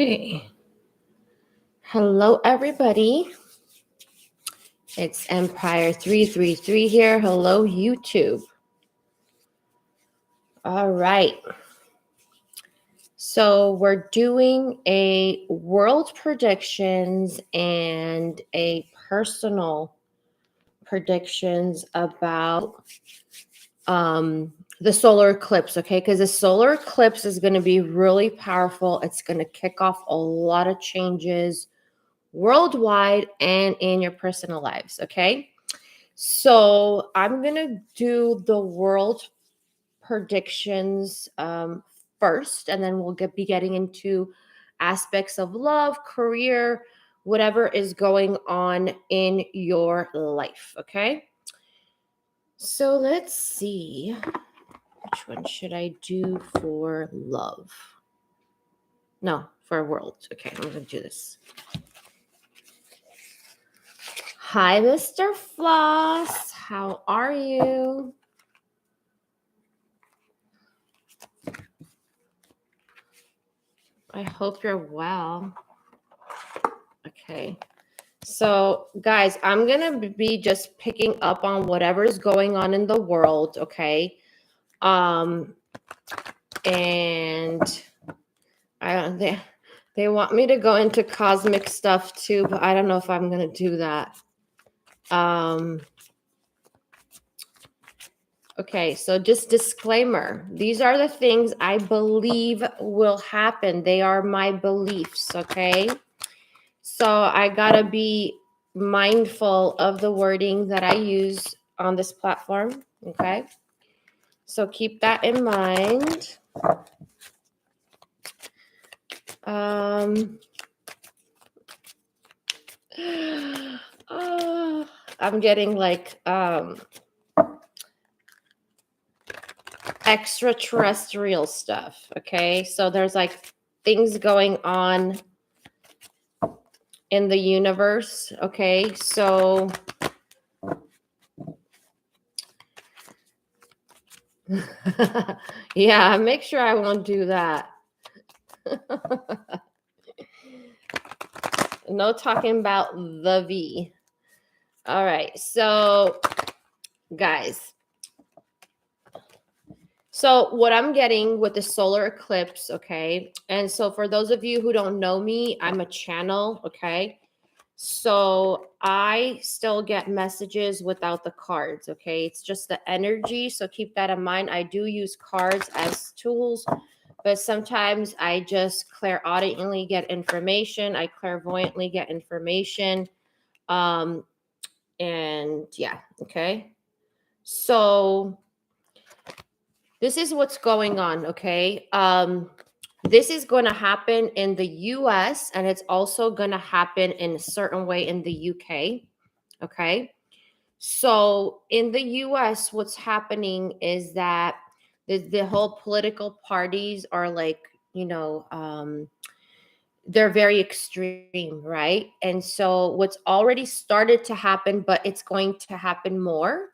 Okay. Hello, everybody. It's Empire 333 here. Hello, YouTube. All right. So we're doing a world predictions and a personal predictions about the solar eclipse, okay? Because the solar eclipse is going to be really powerful. It's going to kick off a lot of changes worldwide and in your personal lives, okay? So I'm going to do the world predictions first, and then we'll be getting into aspects of love, career, whatever is going on in your life, okay? So let's see. Which one should I do for love? No, for world. Okay, I'm going to do this. Hi, Mr. Floss. How are you? I hope you're well. Okay. So, guys, I'm going to be just picking up on whatever's going on in the world, okay? And I don't they want me to go into cosmic stuff too, but I don't know if I'm going to do that. Okay, so just disclaimer. These are the things I believe will happen. They are my beliefs, okay? So I gotta be mindful of the wording that I use on this platform, okay? So keep that in mind. I'm getting like extraterrestrial stuff, okay? So there's like things going on in the universe, okay? So yeah, make sure I won't do that. No talking about the V. All right, so guys, so what I'm getting with the solar eclipse, okay? And so for those of you who don't know me, I'm a channel, okay? So I still get messages without the cards, okay? It's just the energy, so keep that in mind. I do use cards as tools, but sometimes I just clairaudiently get information. I clairvoyantly get information. And yeah, okay? So this is what's going on, okay? This is going to happen in the US, and it's also going to happen in a certain way in the UK, okay? So in the US, what's happening is that the whole political parties are like, they're very extreme, right? And so what's already started to happen, but it's going to happen more,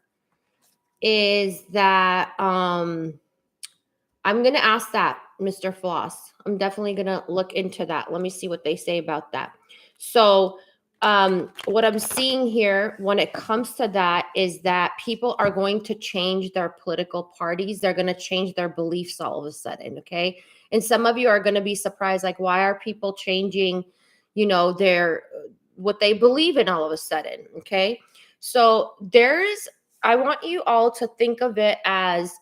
is that I'm going to ask that, Mr. Floss. I'm definitely going to look into that. Let me see what they say about that. So what I'm seeing here when it comes to that is that people are going to change their political parties. They're going to change their beliefs all of a sudden, okay? And some of you are going to be surprised, like, why are people changing, their what they believe in all of a sudden, okay? So I want you all to think of it as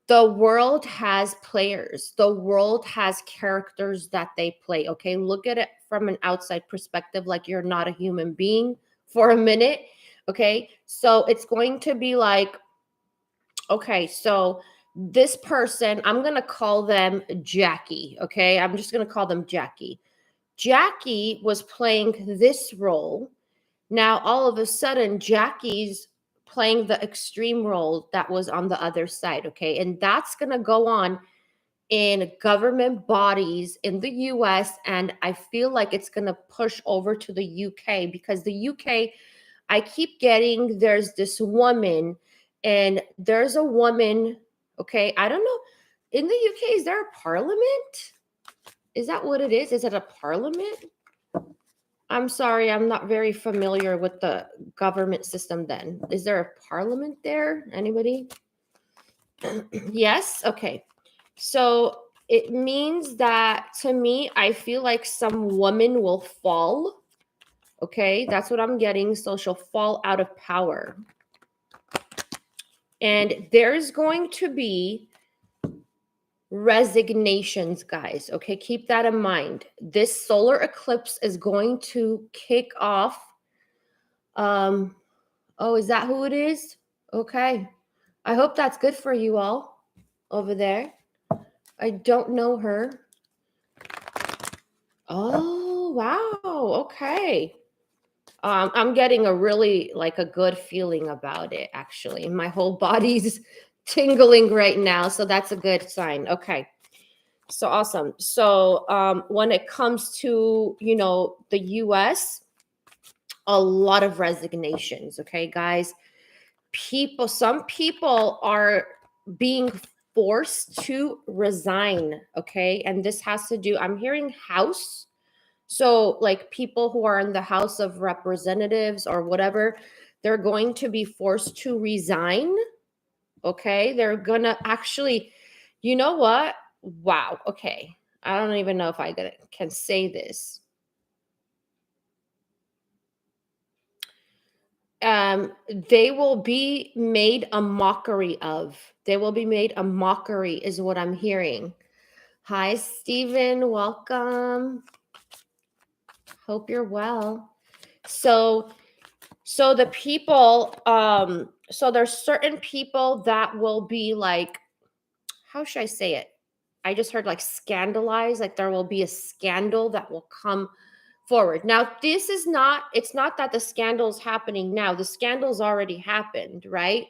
the world has players. The world has characters that they play. Okay. Look at it from an outside perspective, like you're not a human being for a minute. Okay. So it's going to be like, okay, so this person, I'm going to call them Jackie. Okay. I'm just going to call them Jackie. Jackie was playing this role. Now, all of a sudden, Jackie's playing the extreme role that was on the other side, okay? And that's going to go on in government bodies in the US, and I feel like it's going to push over to the UK, because the UK, I keep getting there's this woman, and there's a woman, okay? I don't know. In the UK, is there a parliament? Is that what it is? Is it a parliament? I'm sorry, I'm not very familiar with the government system then. Is there a parliament there? Anybody? Yes? Okay. So it means that to me, I feel like some woman will fall. Okay, that's what I'm getting. So she'll fall out of power. And there's going to be resignations, guys. Okay, keep that in mind. This solar eclipse is going to kick off. Oh, is that who it is? Okay. I hope that's good for you all over there. I don't know her. Oh, wow. Okay. I'm getting a really like a good feeling about it, actually. My whole body's tingling right now. So that's a good sign. Okay. So awesome. So when it comes to, the US, a lot of resignations. Okay, guys. Some people are being forced to resign. Okay. And this has to do, I'm hearing house. So, like people who are in the House of Representatives or whatever, they're going to be forced to resign. Okay. They're going to actually, you know what? Wow. Okay. I don't even know if I can say this. They will be made a mockery of. They will be made a mockery, is what I'm hearing. Hi, Stephen. Welcome. Hope you're well. So the people, so there's certain people that will be like, how should I say it? I just heard like scandalized, like there will be a scandal that will come forward. Now, it's not that the scandal's happening now. The scandal's already happened, right?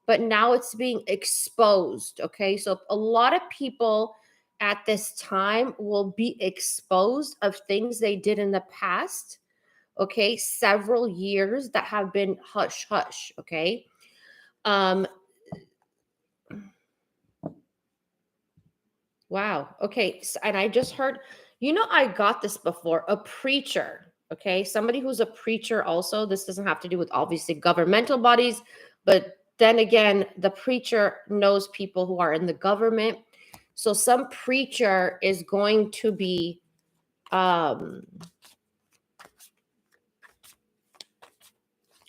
But now it's being exposed, okay? So a lot of people at this time will be exposed of things they did in the past, okay? Several years that have been hush hush, okay? Um Wow. Okay. And I just heard, I got this before, a preacher. Okay. Somebody who's a preacher also. This doesn't have to do with obviously governmental bodies, but then again, the preacher knows people who are in the government. So some preacher is going to be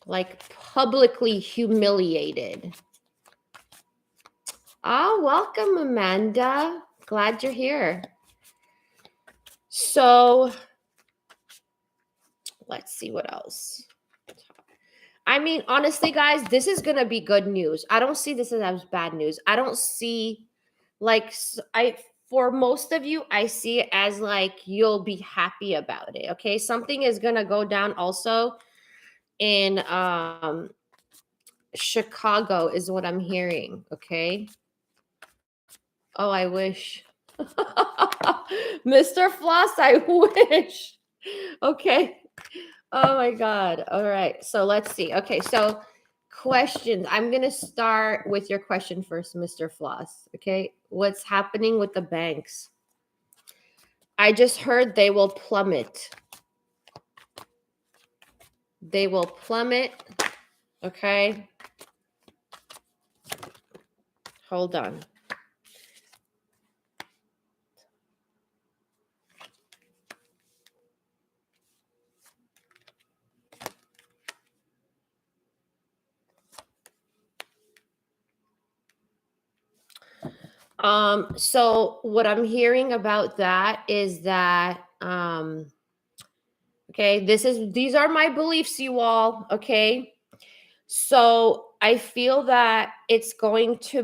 like publicly humiliated. Welcome, Amanda. Glad you're here. So let's see what else. I mean, honestly, guys, this is going to be good news. I don't see this as bad news. I don't see for most of you, I see it as like you'll be happy about it. Okay. Something is going to go down also in Chicago, is what I'm hearing. Okay. Oh, I wish. Mr. Floss, I wish. Okay. Oh my God. All right. So let's see. Okay. So questions. I'm going to start with your question first, Mr. Floss. Okay. What's happening with the banks? I just heard they will plummet. They will plummet. Okay. Hold on. So what I'm hearing about that is that, okay, these are my beliefs, you all. Okay. So I feel that it's going to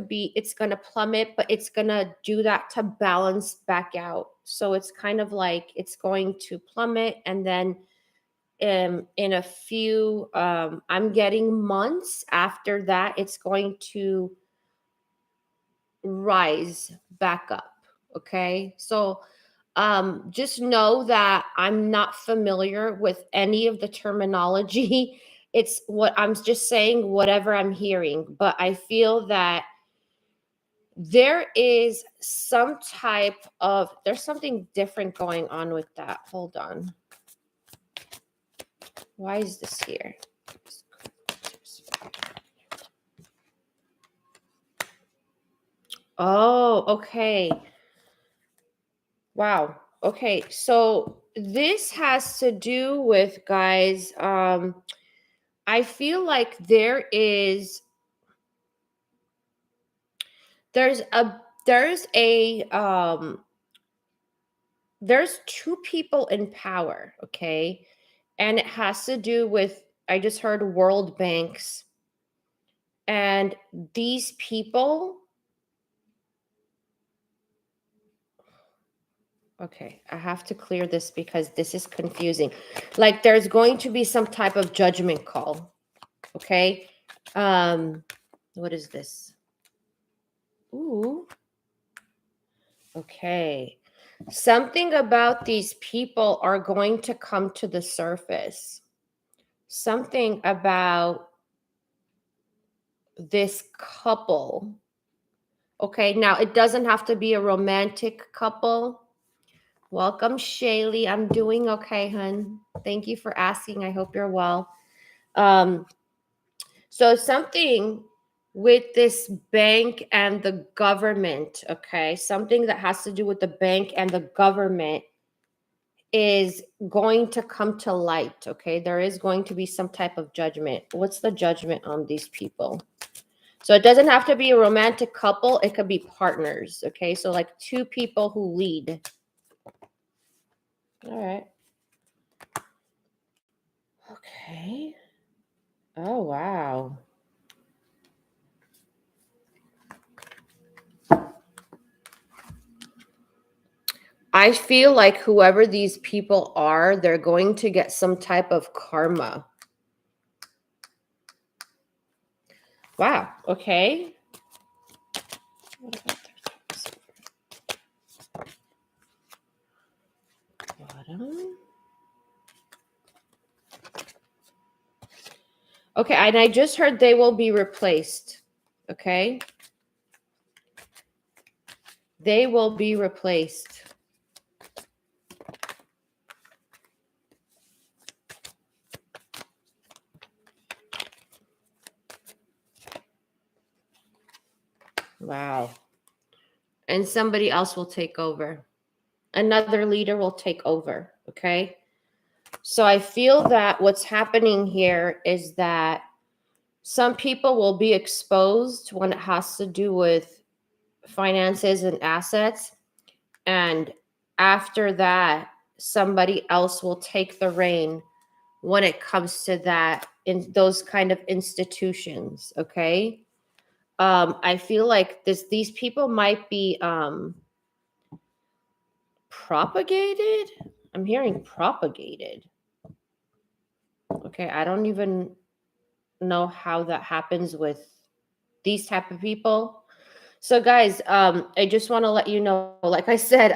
plummet, but it's going to do that to balance back out. So it's kind of like it's going to plummet, and then in a few, I'm getting months after that, it's going to rise back up. Okay. So just know that I'm not familiar with any of the terminology. It's what I'm just saying, whatever I'm hearing. But I feel that there is some type of, there's something different going on with that. Hold on. Why is this here? Oh, okay. Wow. Okay. So this has to do with, guys, I feel like there's there's two people in power, okay? And it has to do with, I just heard world banks. And these people, okay, I have to clear this because this is confusing. Like there's going to be some type of judgment call, okay? What is this? Ooh. Okay. Something about these people are going to come to the surface. Something about this couple. Okay, now it doesn't have to be a romantic couple. Welcome, Shaylee. I'm doing okay, hun. Thank you for asking. I hope you're well. So something with this bank and the government, okay? Something that has to do with the bank and the government is going to come to light, okay? There is going to be some type of judgment. What's the judgment on these people? So it doesn't have to be a romantic couple. It could be partners, okay? So like two people who lead. All right. Okay. Oh, wow. I feel like whoever these people are, they're going to get some type of karma. Wow. Okay. Bottom. Okay, and I just heard they will be replaced. Okay. They will be replaced. Wow. And somebody else will take over. Another leader will take over. Okay. So I feel that what's happening here is that some people will be exposed when it has to do with finances and assets. And after that, somebody else will take the reign when it comes to that in those kind of institutions. Okay. I feel like these people might be propagated. I'm hearing propagated. Okay. I don't even know how that happens with these type of people. So guys, I just want to let you know, like I said,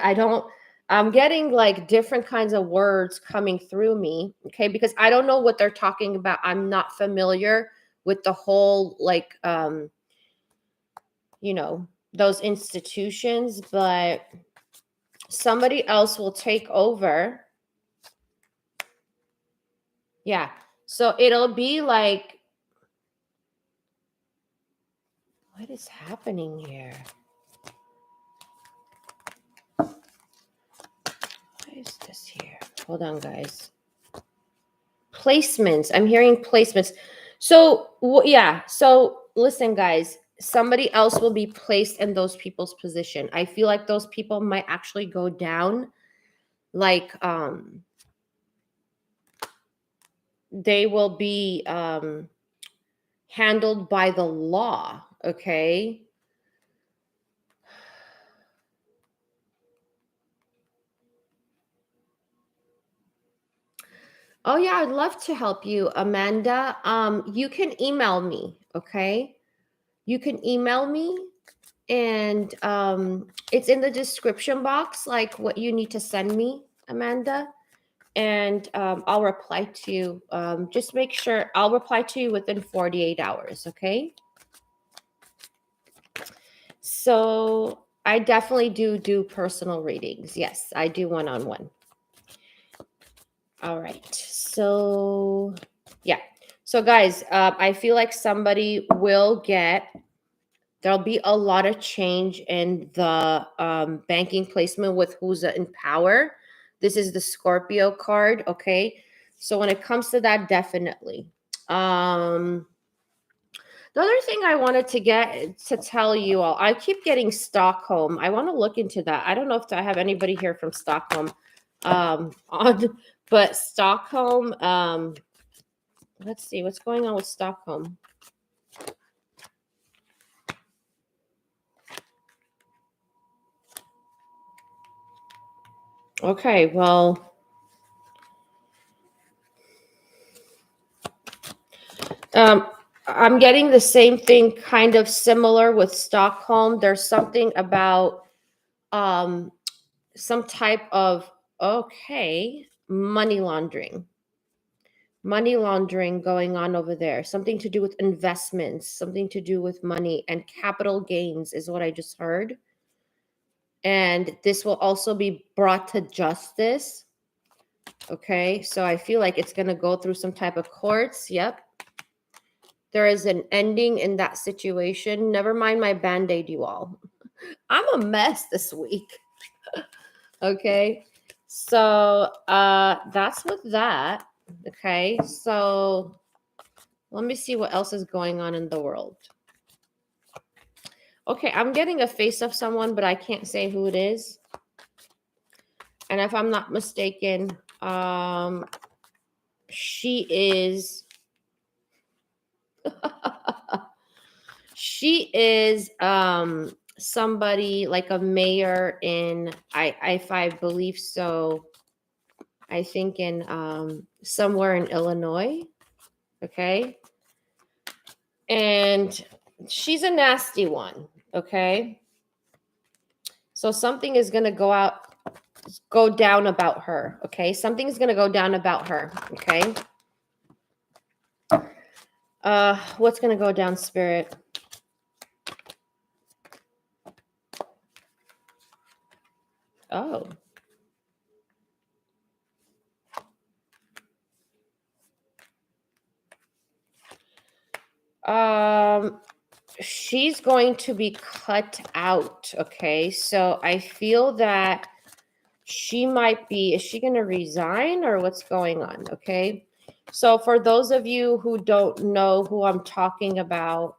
I'm getting like different kinds of words coming through me, okay? Because I don't know what they're talking about. I'm not familiar with the whole like those institutions, but somebody else will take over. Yeah. So it'll be like, what is happening here? What is this here? Hold on, guys. Placements. I'm hearing placements. So, yeah. So, listen, guys. Somebody else will be placed in those people's position. I feel like those people might actually go down. Like, they will be handled by the law. Okay. Oh yeah, I'd love to help you, Amanda. You can email me, okay? You can email me and it's in the description box, like what you need to send me, Amanda. And I'll reply to you. Just make sure I'll reply to you within 48 hours, okay? So I definitely do personal readings. Yes, I do one-on-one. All right. So yeah. So guys, I feel like somebody will get, there'll be a lot of change in the banking placement with who's in power. This is the Scorpio card. Okay. So when it comes to that, definitely. The other thing I wanted to get to tell you all, I keep getting Stockholm. I want to look into that. I don't know if I have anybody here from Stockholm on, but Stockholm, let's see what's going on with Stockholm. Okay, well, I'm getting the same thing kind of similar with Stockholm. There's something about some type of, okay, money laundering going on over there, something to do with investments, something to do with money and capital gains is what I just heard. And this will also be brought to justice. Okay, so I feel like it's going to go through some type of courts. Yep. There is an ending in that situation. Never mind my band-aid, you all. I'm a mess this week. Okay, so that's with that. Okay, so let me see what else is going on in the world. Okay, I'm getting a face of someone, but I can't say who it is. And if I'm not mistaken, she is she is somebody like a mayor in, if I believe so, I think in somewhere in Illinois. Okay. And she's a nasty one. Okay. So something is going to go down about her. Okay. Something's going to go down about her. Okay. What's going to go down, Spirit? Oh. She's going to be cut out. Okay. So I feel that she might be, is she going to resign or what's going on? Okay. So for those of you who don't know who I'm talking about,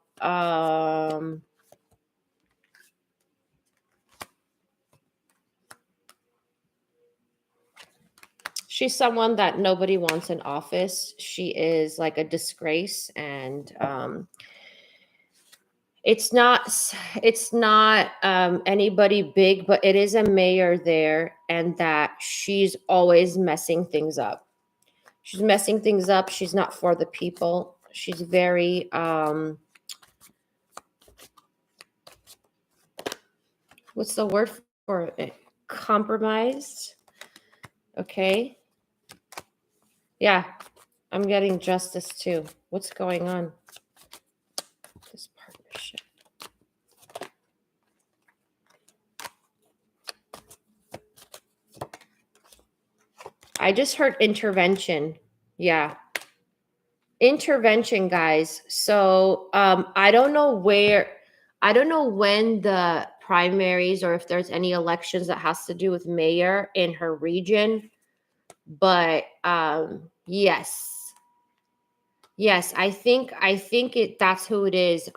she's someone that nobody wants in office. She is like a disgrace, and it's not anybody big, but it is a mayor there, and that she's always messing things up. She's messing things up. She's not for the people. She's very what's the word for it? Compromised. Okay. Yeah, I'm getting justice too. What's going on? This partnership. I just heard intervention. Yeah. Intervention, guys. So I don't know when the primaries or if there's any elections that has to do with mayor in her region. But yes. Yes, I think that's who it is.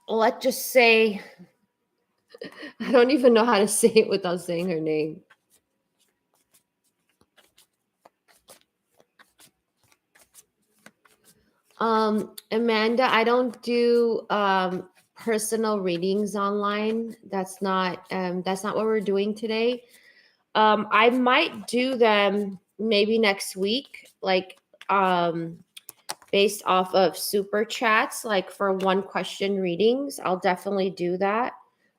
Let's just say I don't even know how to say it without saying her name. Amanda, I don't do personal readings online. That's not what we're doing today. I might do them maybe next week, like based off of super chats, like for one question readings. I'll definitely do that.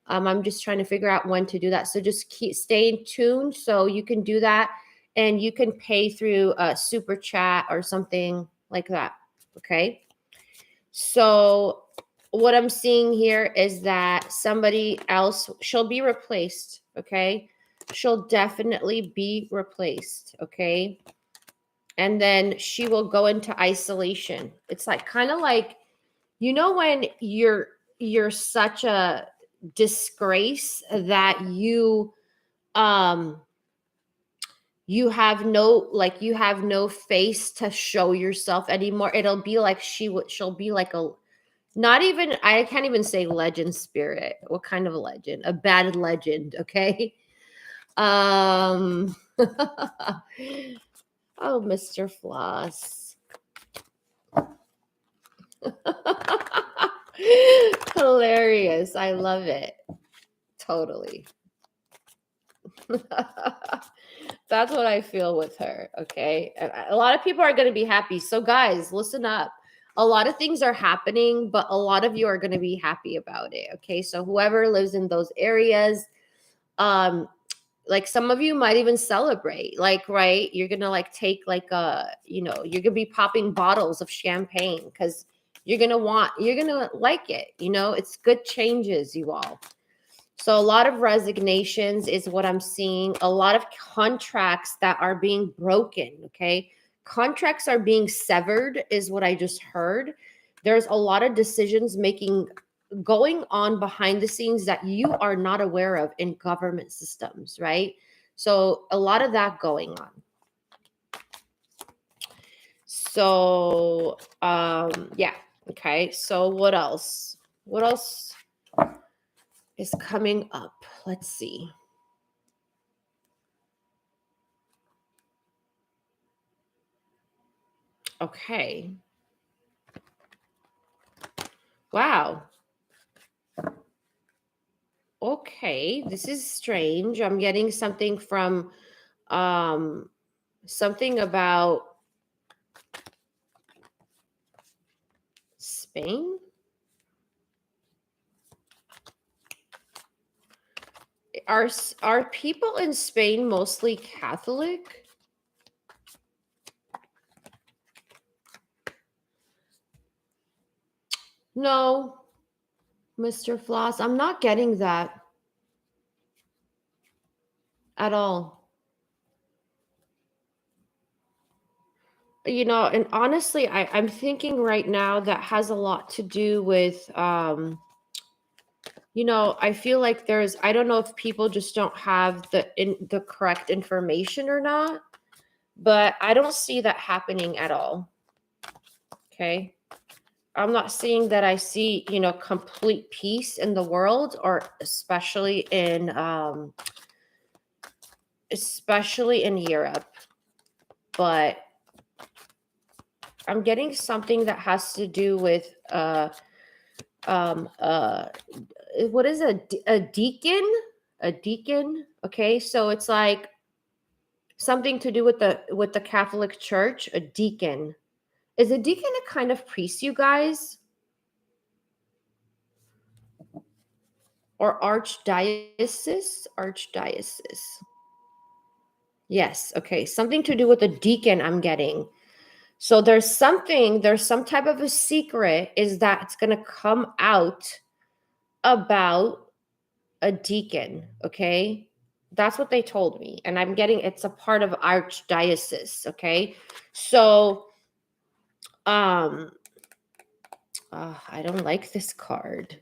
I'm just trying to figure out when to do that. So just stay tuned so you can do that, and you can pay through a super chat or something like that. Okay. So what I'm seeing here is that somebody else, she'll be replaced, okay? She'll definitely be replaced, okay? And then she will go into isolation. It's like kind of like, you know, when you're such a disgrace that you have no, like, you have no face to show yourself anymore. It'll be like she'll be like a, not even, I can't even say legend spirit. What kind of a legend? A bad legend, okay? Um oh, Mr. Floss. Hilarious. I love it. Totally. That's what I feel with her, okay? And a lot of people are going to be happy. So guys, listen up. A lot of things are happening, but a lot of you are going to be happy about it, okay? So whoever lives in those areas, um like some of you might even celebrate, like, right, you're gonna like take like a, you know, you're gonna be popping bottles of champagne because you're gonna like it, you know, it's good changes, you all. So a lot of resignations is what I'm seeing. A lot of contracts that are being broken, okay? Contracts are being severed is what I just heard. There's a lot of decisions making going on behind the scenes that you are not aware of in government systems, right? So a lot of that going on. So yeah, okay. So what else? What else is coming up? Let's see. Okay. Wow. Okay, this is strange. I'm getting something from something about Spain. Are people in Spain mostly Catholic? No, Mr. Floss, I'm not getting that at all. You know, and honestly, I'm thinking right now that has a lot to do with you know, I feel like there's, I don't know if people just don't have the correct information or not, but I don't see that happening at all. Okay. I'm not seeing that. I see, you know, complete peace in the world, or especially in Europe. But I'm getting something that has to do with um uh what is a deacon? A deacon. Okay, so it's like something to do with the Catholic Church. A deacon. Is a deacon a kind of priest, you guys? Or archdiocese? Archdiocese. Yes, okay. Something to do with a deacon I'm getting. So there's some type of a secret is that it's going to come out about a deacon, okay? That's what they told me. And I'm getting, it's a part of archdiocese, okay? So I don't like this card.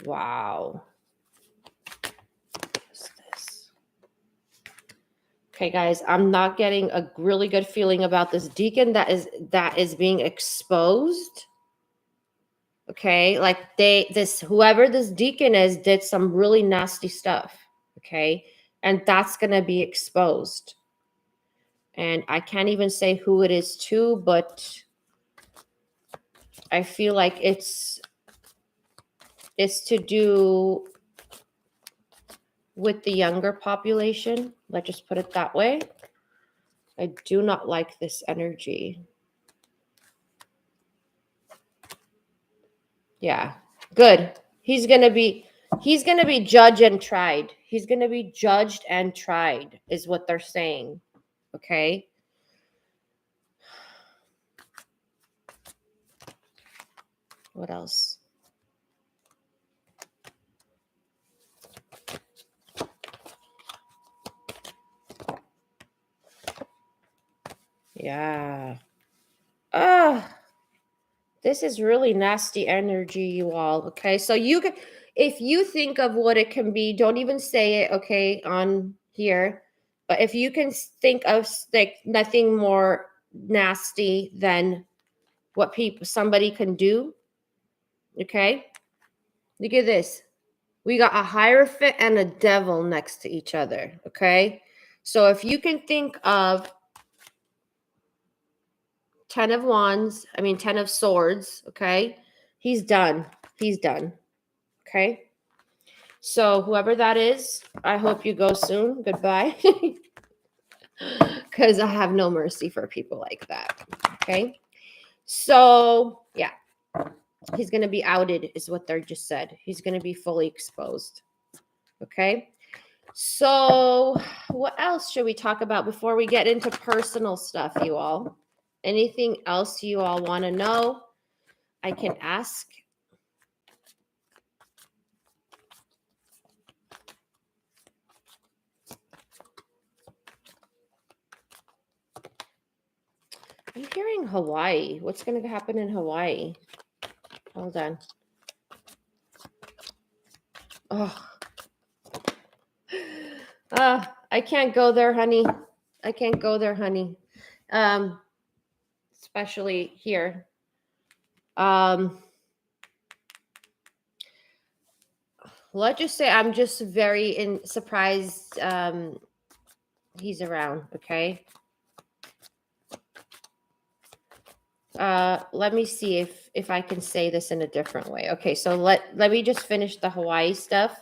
Wow. What's this? Okay, guys, I'm not getting a really good feeling about this deacon that is being exposed. Okay, like whoever this deacon is did some really nasty stuff. Okay, and that's gonna be exposed. And I can't even say who it is to, but I feel like it's to do with the younger population. Let's just put it that way. I do not like this energy. Yeah, good. He's gonna be judged and tried. He's gonna be judged and tried, is what they're saying. Okay. What else? Yeah. Ah, this is really nasty energy, you all. Okay. So you can, if you think of what it can be, don't even say it, okay, on here. But if you can think of like nothing more nasty than what somebody can do, okay? Look at this. We got a hierophant and a devil next to each other, okay? So if you can think of 10 of wands, 10 of swords, okay? He's done. He's done, okay? So whoever that is, I hope you go soon. Goodbye. Because I have no mercy for people like that, okay? So, yeah. He's going to be outed is what they just said. He's going to be fully exposed, okay? So, what else should we talk about before we get into personal stuff, you all? Anything else you all want to know? I can ask. I'm hearing Hawaii. What's going to happen in Hawaii? Hold on. Oh. I can't go there, honey. I can't go there, honey. Especially here. Let's just say I'm just very surprised he's around, okay? Let me see if I can say this in a different way. Okay, so let me just finish the Hawaii stuff.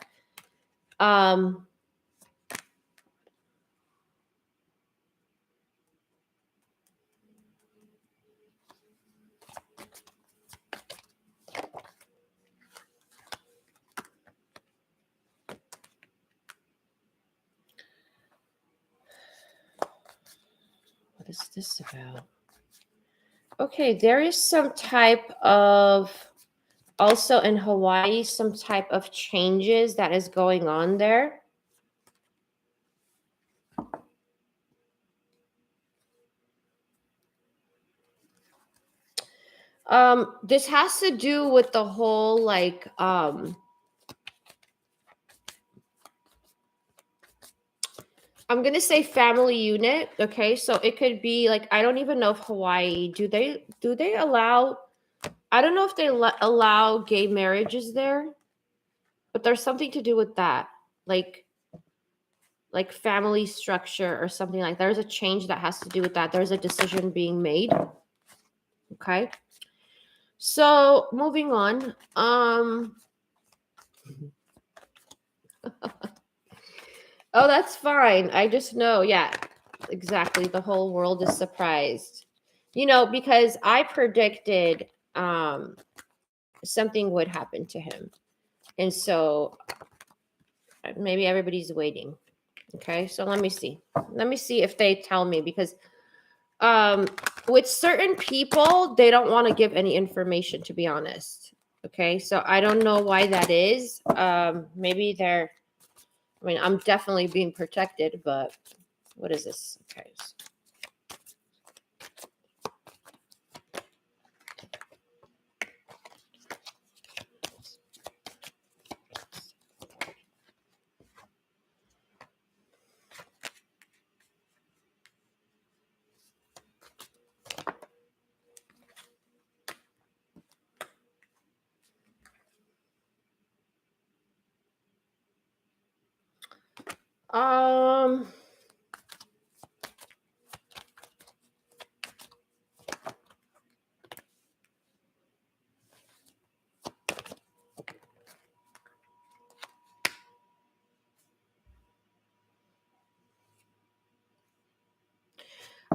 What is this about? Okay, there is some type of, also in Hawaii, some type of changes that is going on there. This has to do with the whole like I'm gonna say family unit. Okay, so it could be like, I don't even know if Hawaii do they allow, I don't know if they allow gay marriages there, but there's something to do with that, like family structure or something like that. There's a change that has to do with that. There's a decision being made. Okay, so moving on. Oh, that's fine. I just know. Yeah, exactly. The whole world is surprised. Because I predicted something would happen to him. And so maybe everybody's waiting. Okay, so let me see. Let me see if they tell me, because with certain people, they don't want to give any information, to be honest. Okay, so I don't know why that is. Maybe I'm definitely being protected, but what is this? Okay.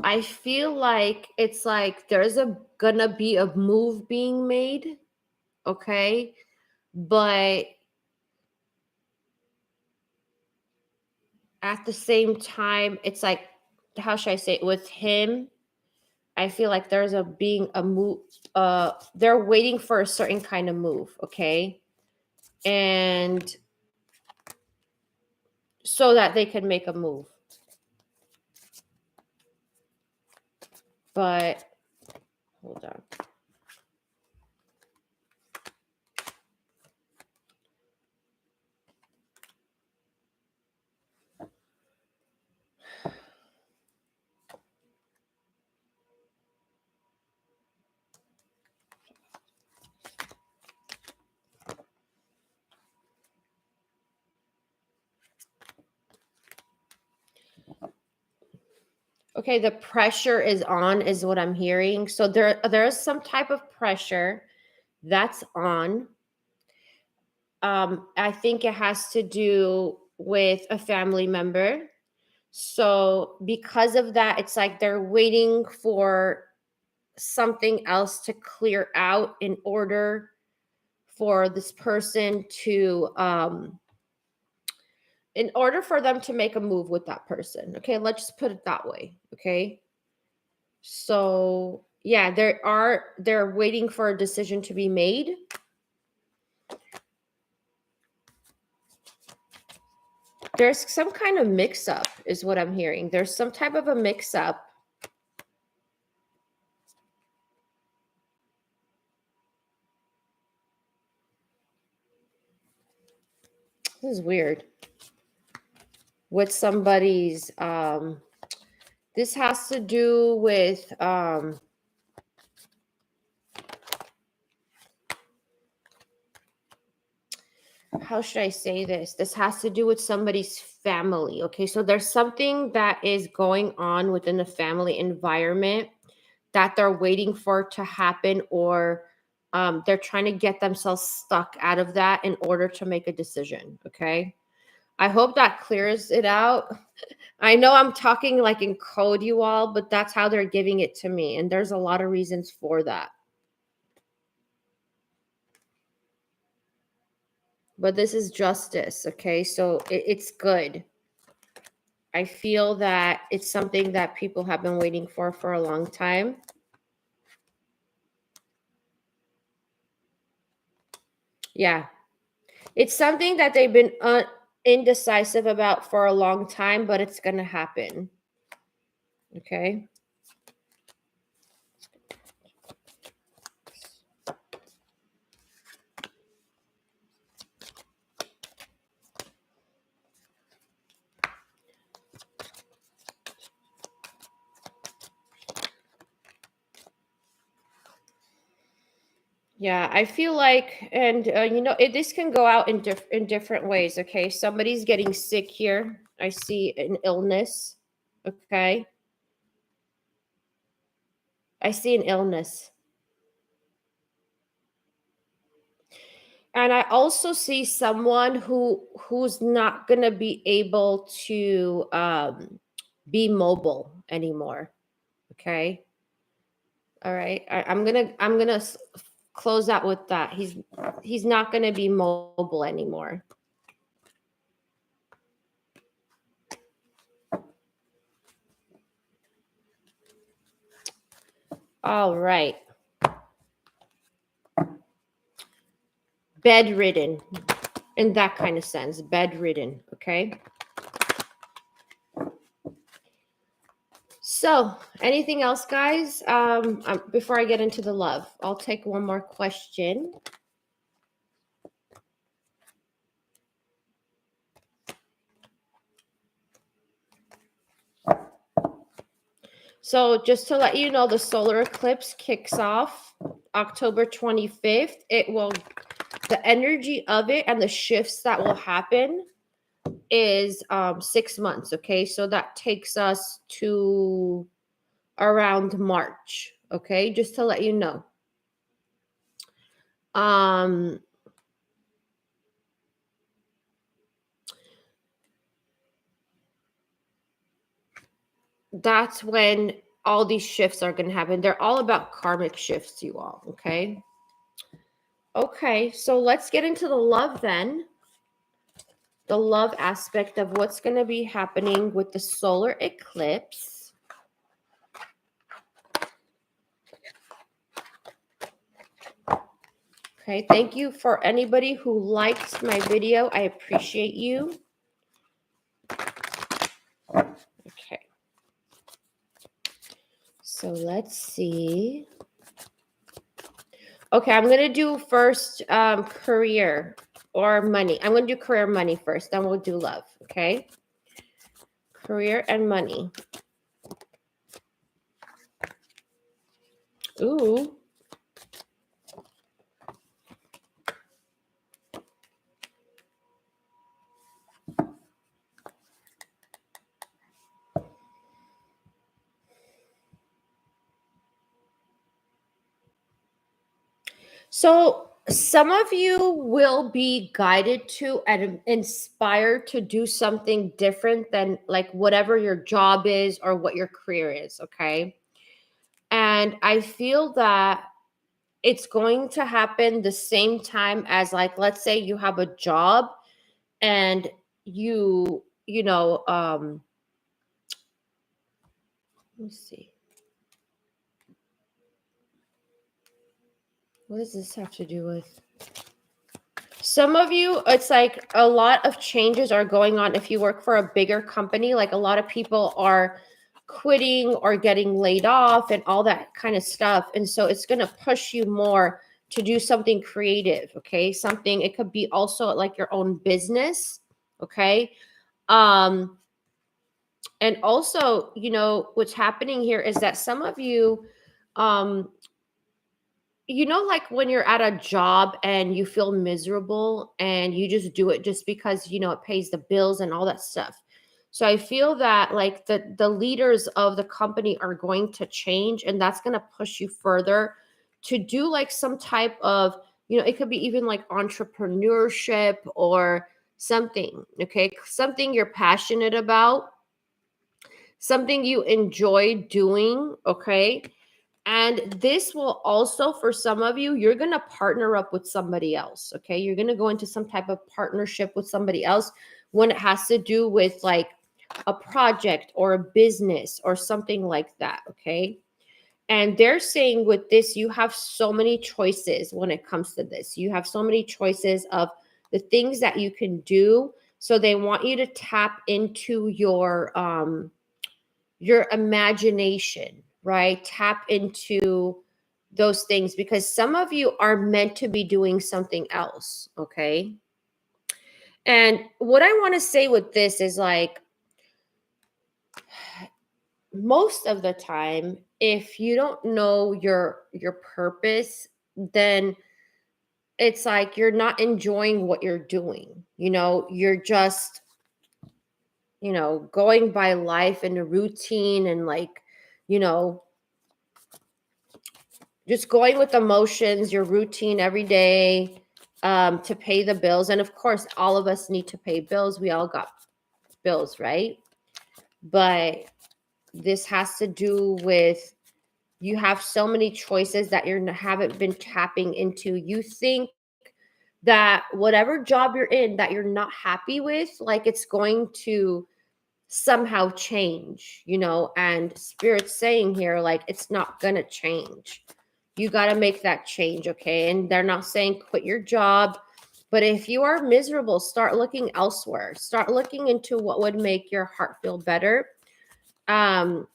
I feel like it's like there's gonna be a move being made, okay? But at the same time, it's like, how should I say it, with him? I feel like there's a move. They're waiting for a certain kind of move, okay? And so that they can make a move. But hold on. Okay, the pressure is on, is what I'm hearing. So there's some type of pressure that's on. I think it has to do with a family member. So because of that, it's like they're waiting for something else to clear out in order for this person to in order for them to make a move with that person. Okay, let's just put it that way. Okay. So yeah, they're waiting for a decision to be made. There's some kind of mix up, is what I'm hearing. There's some type of a mix up. This is weird. With somebody's this has to do with how should I say this? This has to do with somebody's family. Okay, so there's something that is going on within the family environment that they're waiting for to happen, or they're trying to get themselves stuck out of that in order to make a decision. Okay, I hope that clears it out. I know I'm talking like in code, you all, but that's how they're giving it to me, and there's a lot of reasons for that. But this is justice, okay? So it's good. I feel that it's something that people have been waiting for a long time. Yeah. It's something that they've been indecisive about for a long time, but it's going to happen. Okay. Yeah, I feel like, and this can go out in different ways. Okay, somebody's getting sick here. I see an illness. Okay, I see an illness, and I also see someone who's not gonna be able to be mobile anymore. Okay, all right. I'm gonna close out with that. He's not gonna be mobile anymore. All right. Bedridden, in that kind of sense. Bedridden. Okay. So, anything else, guys? Before I get into the love, I'll take one more question. So, just to let you know, the solar eclipse kicks off October 25th. The energy of it and the shifts that will happen is 6 months. Okay, so that takes us to around March. Okay, just to let you know. That's when all these shifts are going to happen. They're all about karmic shifts, you all. Okay. Okay, so let's get into the love then. The love aspect of what's going to be happening with the solar eclipse. Okay, thank you for anybody who liked my video. I appreciate you. Okay. So let's see. Okay, I'm going to do first career or money. I'm going to do career money first, then we'll do love, okay? Career and money. Ooh. So some of you will be guided to and inspired to do something different than like whatever your job is or what your career is, okay? And I feel that it's going to happen the same time as, like, let's say you have a job and you know, let me see. What does this have to do with? Some of you, it's like a lot of changes are going on. If you work for a bigger company, like a lot of people are quitting or getting laid off and all that kind of stuff. And so it's going to push you more to do something creative. Okay. Something, it could be also like your own business. Okay. Um, and also, you know, what's happening here is that some of you, um, you know, like when you're at a job and you feel miserable and you just do it just because, you know, it pays the bills and all that stuff. So I feel that like the leaders of the company are going to change, and that's going to push you further to do like some type of, you know, it could be even like entrepreneurship or something, okay? Something you're passionate about, something you enjoy doing, okay? And this will also, for some of you, you're going to partner up with somebody else. Okay. You're going to go into some type of partnership with somebody else when it has to do with like a project or a business or something like that. Okay. And they're saying with this, you have so many choices when it comes to this. You have so many choices of the things that you can do. So they want you to tap into your imagination, right? Tap into those things because some of you are meant to be doing something else, okay? And what I want to say with this is like most of the time if you don't know your purpose, then it's like you're not enjoying what you're doing. You know, you're just, you know, going by life in a routine and like, you know, just going with emotions, your routine every day, to pay the bills. And of course, all of us need to pay bills. We all got bills, right? But this has to do with you have so many choices that you haven't been tapping into. You think that whatever job you're in that you're not happy with, like it's going to somehow change, you know, and Spirit's saying here, like, it's not going to change. You got to make that change, okay? And they're not saying quit your job, but if you are miserable, start looking elsewhere. Start looking into what would make your heart feel better. And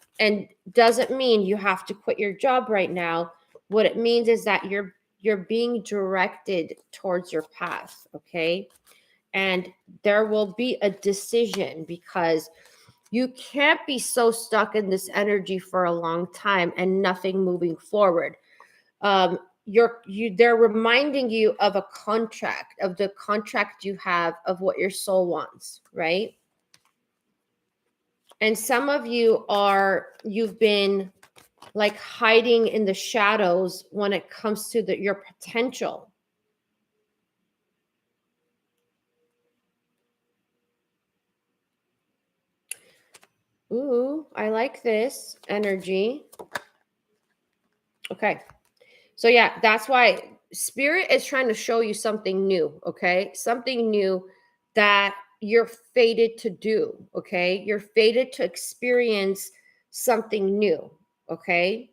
doesn't mean you have to quit your job right now. What it means is that you're being directed towards your path, okay? And there will be a decision because you can't be so stuck in this energy for a long time and nothing moving forward. They're reminding you of a contract, of the contract you have of what your soul wants, right? And some of you you've been like hiding in the shadows when it comes to your potential. Ooh, I like this energy. Okay. So yeah, that's why Spirit is trying to show you something new, okay? Something new that you're fated to do, okay? You're fated to experience something new, okay?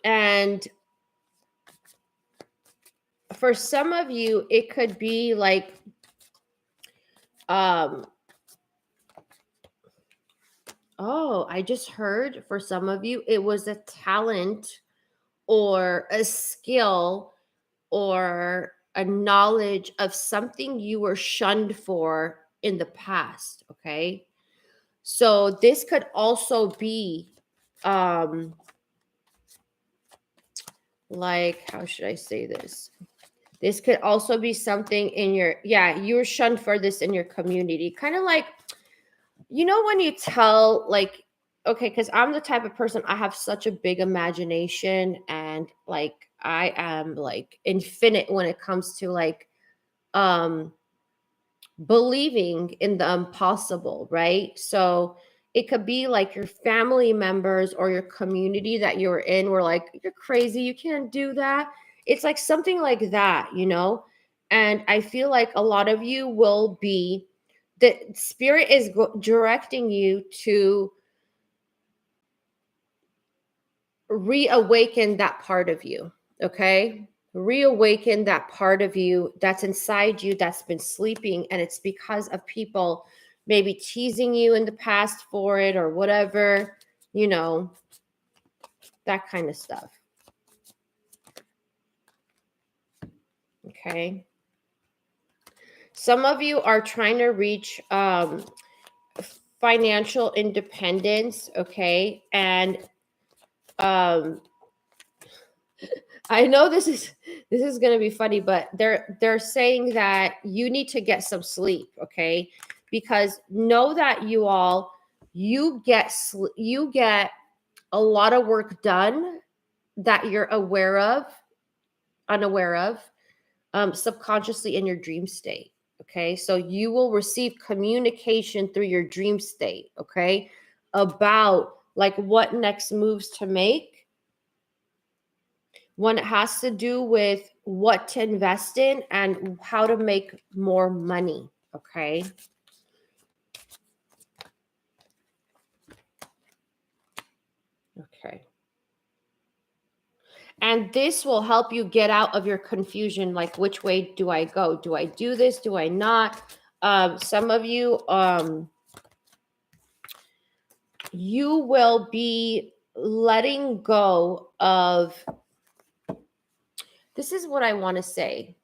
And for some of you, it could be like, oh, I just heard for some of you, it was a talent or a skill or a knowledge of something you were shunned for in the past. Okay. So this could also be, like, how should I say this? This could also be something in your, yeah, you were shunned for this in your community. Kind of like, you know, when you tell, like, okay, because I'm the type of person, I have such a big imagination, and like I am like infinite when it comes to like um believing in the impossible, right? So it could be like your family members or your community that you're in were like, you're crazy, you can't do that. It's like something like that, you know? And I feel like a lot of you will be, the spirit is directing you to reawaken that part of you, okay? Reawaken that part of you that's inside you that's been sleeping, and it's because of people maybe teasing you in the past for it or whatever, you know, that kind of stuff. Okay. Some of you are trying to reach financial independence, okay? And I know this is going to be funny, but they're saying that you need to get some sleep, okay? Because know that you get a lot of work done that you're unaware of, subconsciously in your dream state, okay? So you will receive communication through your dream state, okay? About like what next moves to make, when it has to do with what to invest in and how to make more money. Okay. Okay. And this will help you get out of your confusion. Like, which way do I go? Do I do this? Do I not? Some of you, you will be letting go of, this is what I want to say.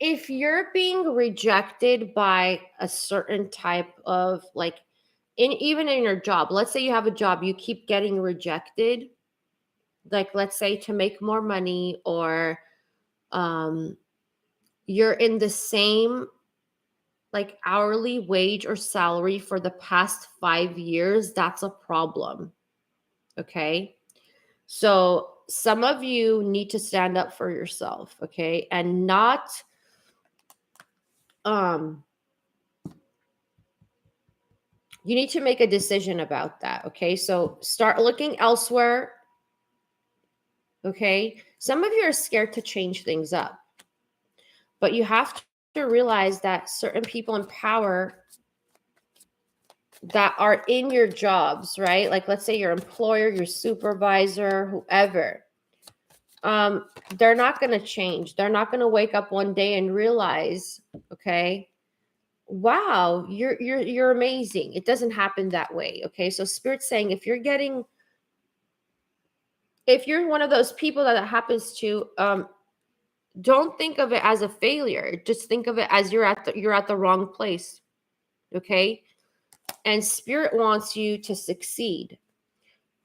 If you're being rejected by a certain type of like, even in your job, let's say you have a job, you keep getting rejected, like let's say to make more money, or you're in the same like hourly wage or salary for the past 5 years, that's a problem. Okay. So some of you need to stand up for yourself, okay? And not you need to make a decision about that, okay? So start looking elsewhere, okay? Some of you are scared to change things up, but you have to realize that certain people in power that are in your jobs, right? Like let's say your employer, your supervisor, whoever, they're not going to change. They're not going to wake up one day and realize, okay, wow, you're amazing. It doesn't happen that way, okay? So Spirit's saying if you're one of those people that it happens to, don't think of it as a failure. Just think of it as you're at the wrong place, okay? And Spirit wants you to succeed.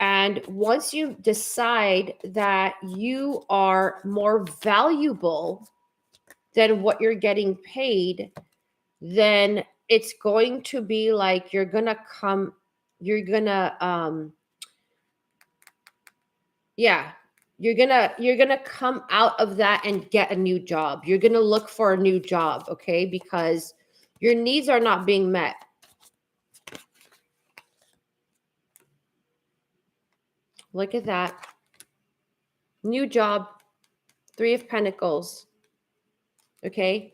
And once you decide that you are more valuable than what you're getting paid, then it's going to be like you're gonna you're gonna come out of that and get a new job. You're gonna look for a new job, okay? Because your needs are not being met. Look at that. New job, 3 of Pentacles. Okay.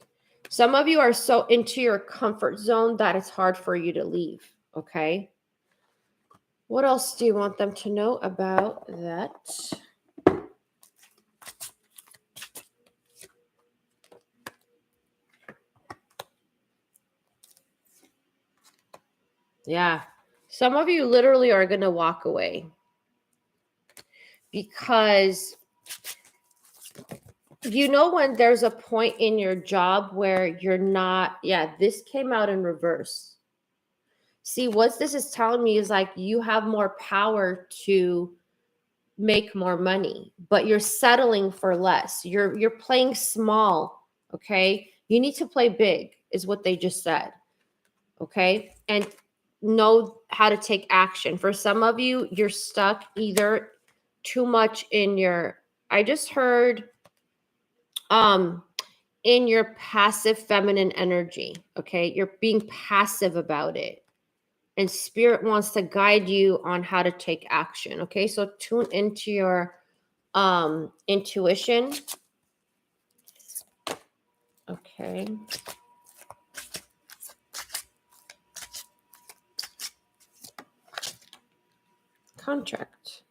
Some of you are so into your comfort zone that it's hard for you to leave. Okay. What else do you want them to know about that? Yeah. Some of you literally are going to walk away because you know when there's a point in your job where you're not, yeah, this came out in reverse. See, what this is telling me is like you have more power to make more money, but you're settling for less. You're playing small, okay? You need to play big is what they just said. Okay? And know how to take action. For some of you, you're stuck either too much in your I just heard in your passive feminine energy, okay? You're being passive about it. And spirit wants to guide you on how to take action, okay? So tune into your intuition. Okay. Contract.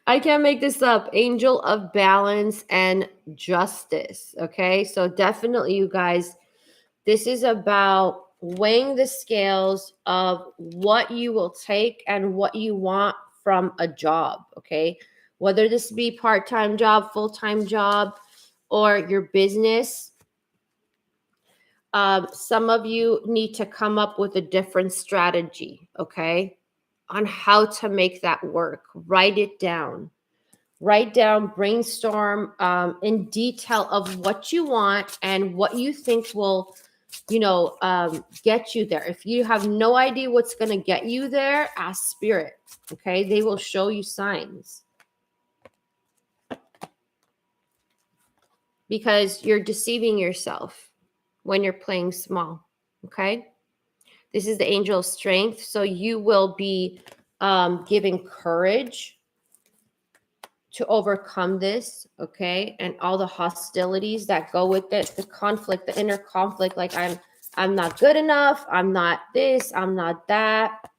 I can't make this up. Angel of balance and justice. Okay. So definitely, you guys, this is about weighing the scales of what you will take and what you want from a job. Okay. Whether this be part-time job, full-time job, or your business. Some of you need to come up with a different strategy. Okay. On how to make that work. Write it down. Write down, brainstorm in detail of what you want and what you think will, get you there. If you have no idea what's going to get you there, ask spirit. Okay. They will show you signs because you're deceiving yourself when you're playing small. Okay. This is the angel of strength. So you will be giving courage to overcome this, okay, and all the hostilities that go with it, the conflict, the inner conflict, like I'm not good enough, I'm not this, I'm not that.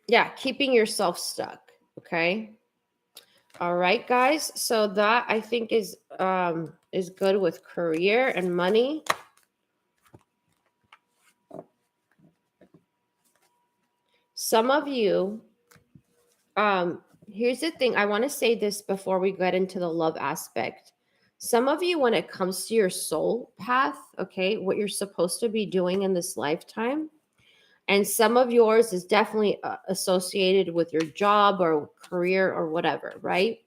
Yeah, keeping yourself stuck, okay? All right, guys. So that I think is good with career and money. Some of you here's the thing. I want to say this before we get into the love aspect. Some of you, when it comes to your soul path, okay, what you're supposed to be doing in this lifetime, and some of yours is definitely associated with your job or career or whatever, right?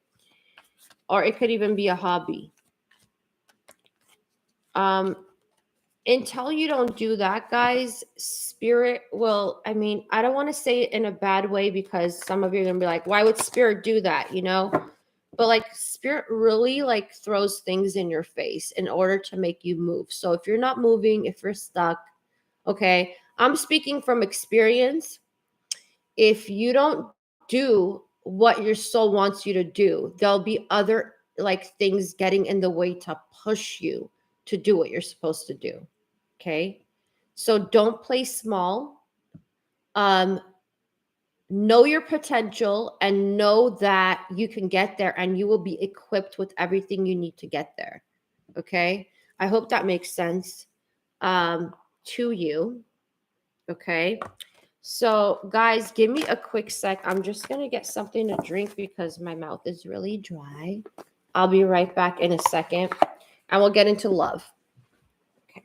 Or it could even be a hobby. Until you don't do that, guys, spirit will, I don't want to say it in a bad way because some of you are going to be like, why would spirit do that? But like spirit really like throws things in your face in order to make you move. So if you're not moving, if you're stuck, okay, I'm speaking from experience. If you don't do what your soul wants you to do, there'll be other like things getting in the way to push you to do what you're supposed to do. Okay. So don't play small. Know your potential and know that you can get there and you will be equipped with everything you need to get there. Okay. I hope that makes sense to you. Okay. So, guys, give me a quick sec. I'm just going to get something to drink because my mouth is really dry. I'll be right back in a second and we'll get into love. Okay.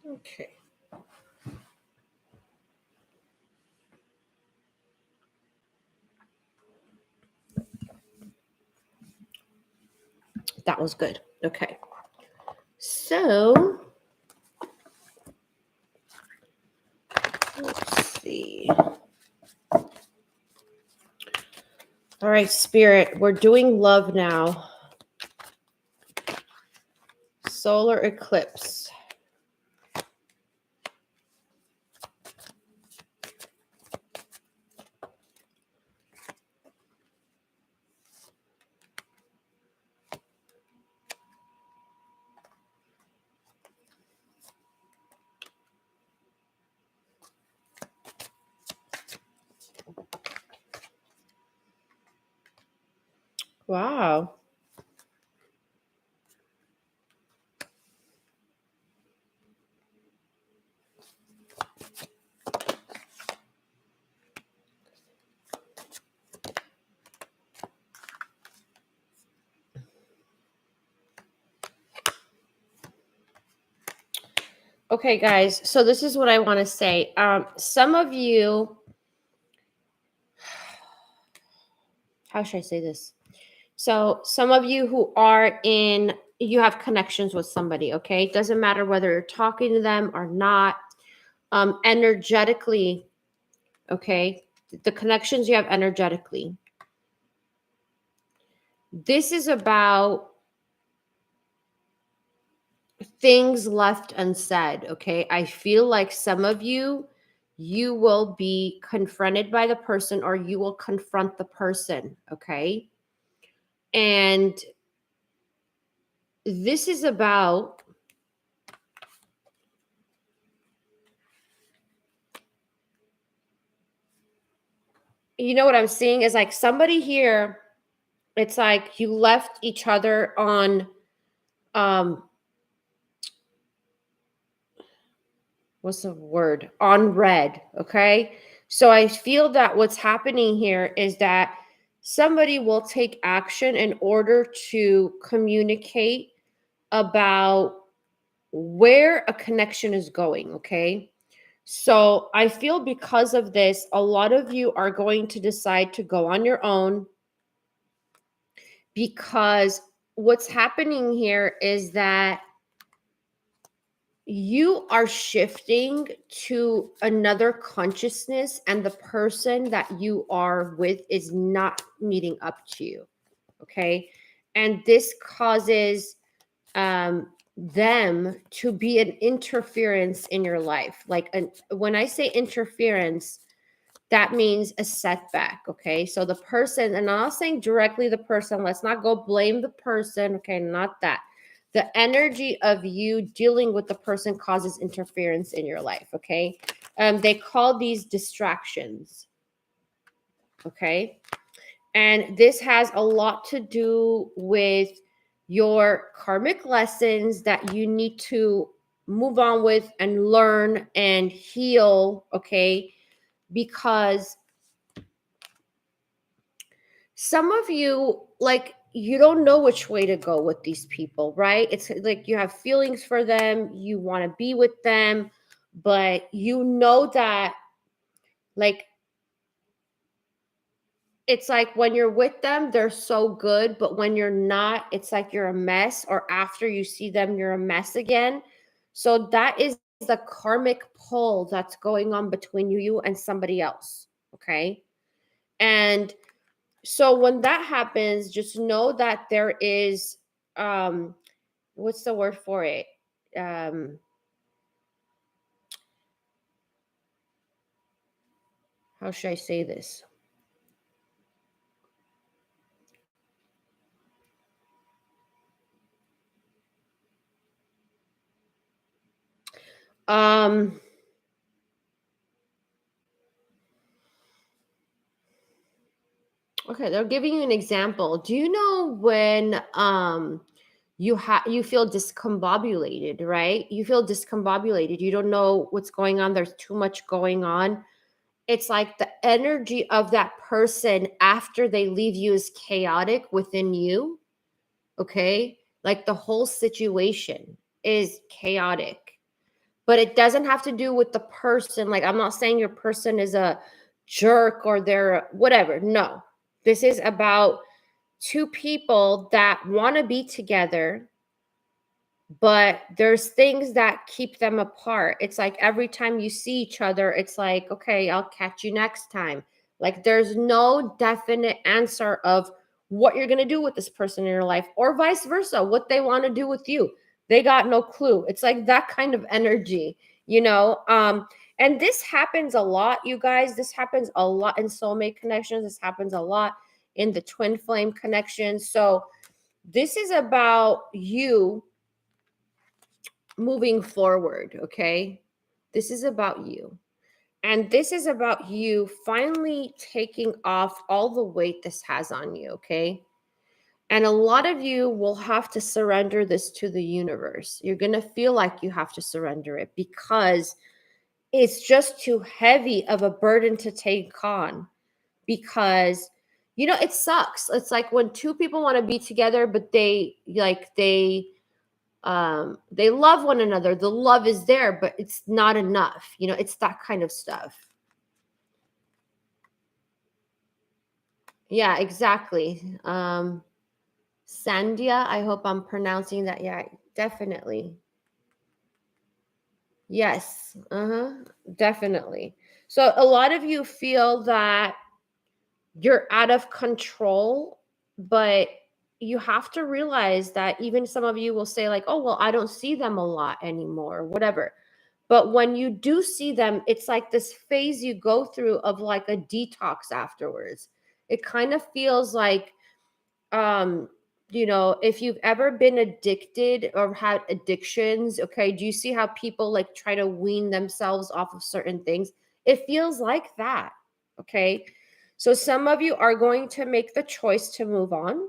Okay. That was good. Okay. So, let's see. All right, spirit, we're doing love now. Solar eclipse. Wow. Okay, guys. So this is what I want to say. Some of you, how should I say this? So some of you who are in, you have connections with somebody. Okay, it doesn't matter whether you're talking to them or not. Energetically, okay, the connections you have energetically. This is about things left unsaid. Okay, I feel like some of you, you will be confronted by the person or you will confront the person. Okay, and this is about, you know what I'm seeing is like somebody here, it's like you left each other on um what's the word, on red. Okay, so I feel that what's happening here is that somebody will take action in order to communicate about where a connection is going. Okay, so I feel because of this, a lot of you are going to decide to go on your own, because what's happening here is that you are shifting to another consciousness and the person that you are with is not meeting up to you. Okay, and this causes them to be an interference in your life. Like when I say interference, that means a setback. Okay, so the person, and I'm not saying directly the person, let's not go blame the person. Okay, not that. The energy of you dealing with the person causes interference in your life. Okay, they call these distractions. Okay, and this has a lot to do with your karmic lessons that you need to move on with and learn and heal. Okay, because some of you, like, you don't know which way to go with these people, right? It's like you have feelings for them, you want to be with them, but you know that, like, it's like when you're with them, they're so good, but when you're not, it's like you're a mess, or after you see them, you're a mess again. So that is the karmic pull that's going on between you and somebody else. Okay. And so when that happens, just know that there is what's the word for it? Um how should I say this? Um okay, they're giving you an example. Do you know when you feel discombobulated, right? You feel discombobulated. You don't know what's going on. There's too much going on. It's like the energy of that person after they leave you is chaotic within you. Okay, like the whole situation is chaotic, but it doesn't have to do with the person. Like, I'm not saying your person is a jerk or they're whatever. No, this is about two people that want to be together, but there's things that keep them apart. It's like every time you see each other, it's like, okay, I'll catch you next time. Like, there's no definite answer of what you're going to do with this person in your life, or vice versa, what they want to do with you. They got no clue. It's like that kind of energy, you know? And this happens a lot, you guys. This happens a lot in soulmate connections. This happens a lot in the twin flame connections. So this is about you moving forward. Okay, this is about you, and this is about you finally taking off all the weight this has on you. Okay, And a lot of you will have to surrender this to the universe. You're going to feel like you have to surrender it because it's just too heavy of a burden to take on. Because, it sucks. It's like when two people want to be together, but they love one another. The love is there, but it's not enough. It's that kind of stuff. Yeah, exactly. Sandia, I hope I'm pronouncing that. Yeah, definitely. Yes. Definitely. So a lot of you feel that you're out of control, but you have to realize that even some of you will say like, "Oh, well, I don't see them a lot anymore," whatever. But when you do see them, it's like this phase you go through of like a detox afterwards. It kind of feels like um if you've ever been addicted or had addictions, okay, do you see how people like try to wean themselves off of certain things? It feels like that. Okay, so some of you are going to make the choice to move on.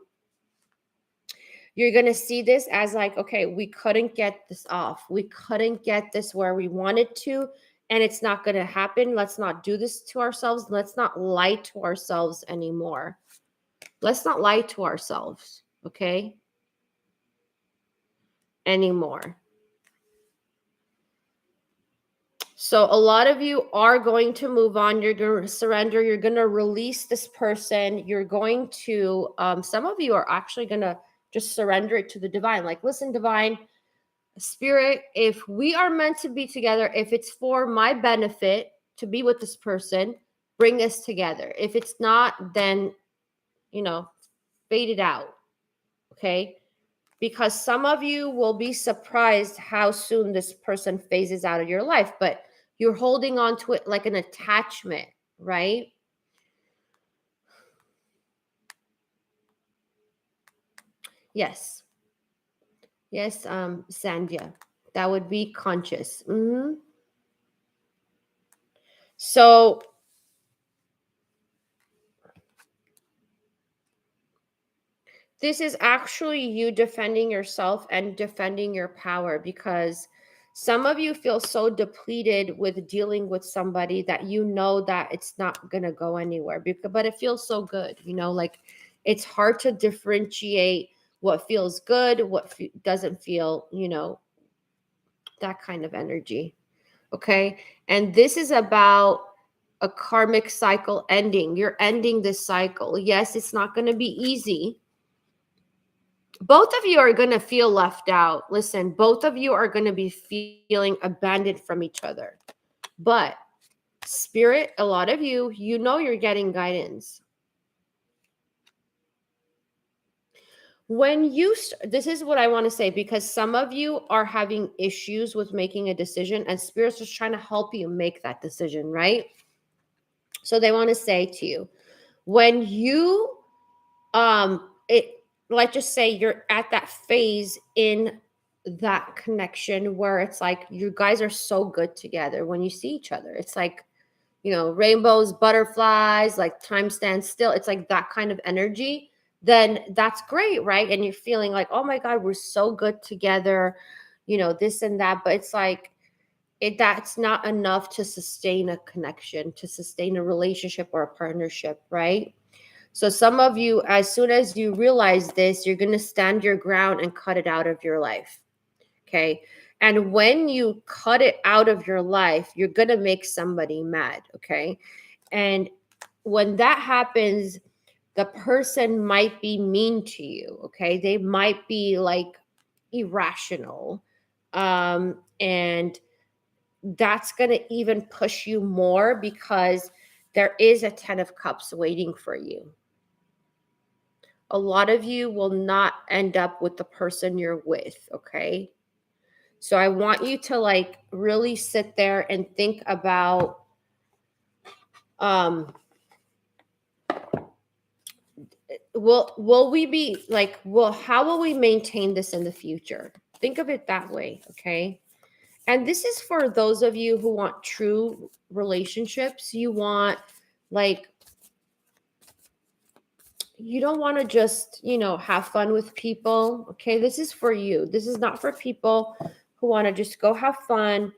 You're going to see this as like, okay, we couldn't get this off, we couldn't get this where we wanted to, and it's not going to happen. Let's not do this to ourselves. Let's not lie to ourselves anymore. Let's not lie to ourselves, okay? Anymore. So a lot of you are going to move on. You're going to surrender. You're going to release this person. You're going to, some of you are actually going to just surrender it to the divine. Like, listen, divine, spirit, if we are meant to be together, if it's for my benefit to be with this person, bring us together. If it's not, then, fade it out. Okay. Because some of you will be surprised how soon this person phases out of your life, but you're holding on to it like an attachment, right? Yes. Yes, Sandhya. That would be conscious. So this is actually you defending yourself and defending your power, because some of you feel so depleted with dealing with somebody that that it's not going to go anywhere, but it feels so good, like it's hard to differentiate what feels good, what doesn't feel, that kind of energy. Okay. And this is about a karmic cycle ending. You're ending this cycle. Yes, it's not going to be easy. Both of you are going to feel left out. Listen, both of you are going to be feeling abandoned from each other. But spirit, a lot of you, you're getting guidance. This is what I want to say, because some of you are having issues with making a decision, and spirit's just trying to help you make that decision, right? So they want to say to you, when you let's just say you're at that phase in that connection where it's like you guys are so good together. When you see each other, it's like, rainbows, butterflies, like time stands still. It's like that kind of energy. Then that's great, right? And you're feeling like, oh my God, we're so good together, this and that. But it's like, that's not enough to sustain a connection, to sustain a relationship or a partnership, right? So some of you, as soon as you realize this, you're going to stand your ground and cut it out of your life. Okay. And when you cut it out of your life, you're going to make somebody mad. Okay. And when that happens, the person might be mean to you. Okay. They might be like irrational. And that's going to even push you more, because there is a 10 of cups waiting for you. A lot of you will not end up with the person you're with, okay? So I want you to like really sit there and think about will we be like, how will we maintain this in the future? Think of it that way, okay? And this is for those of you who want true relationships. You want like you don't want to just, have fun with people. Okay. This is for you. This is not for people who want to just go have fun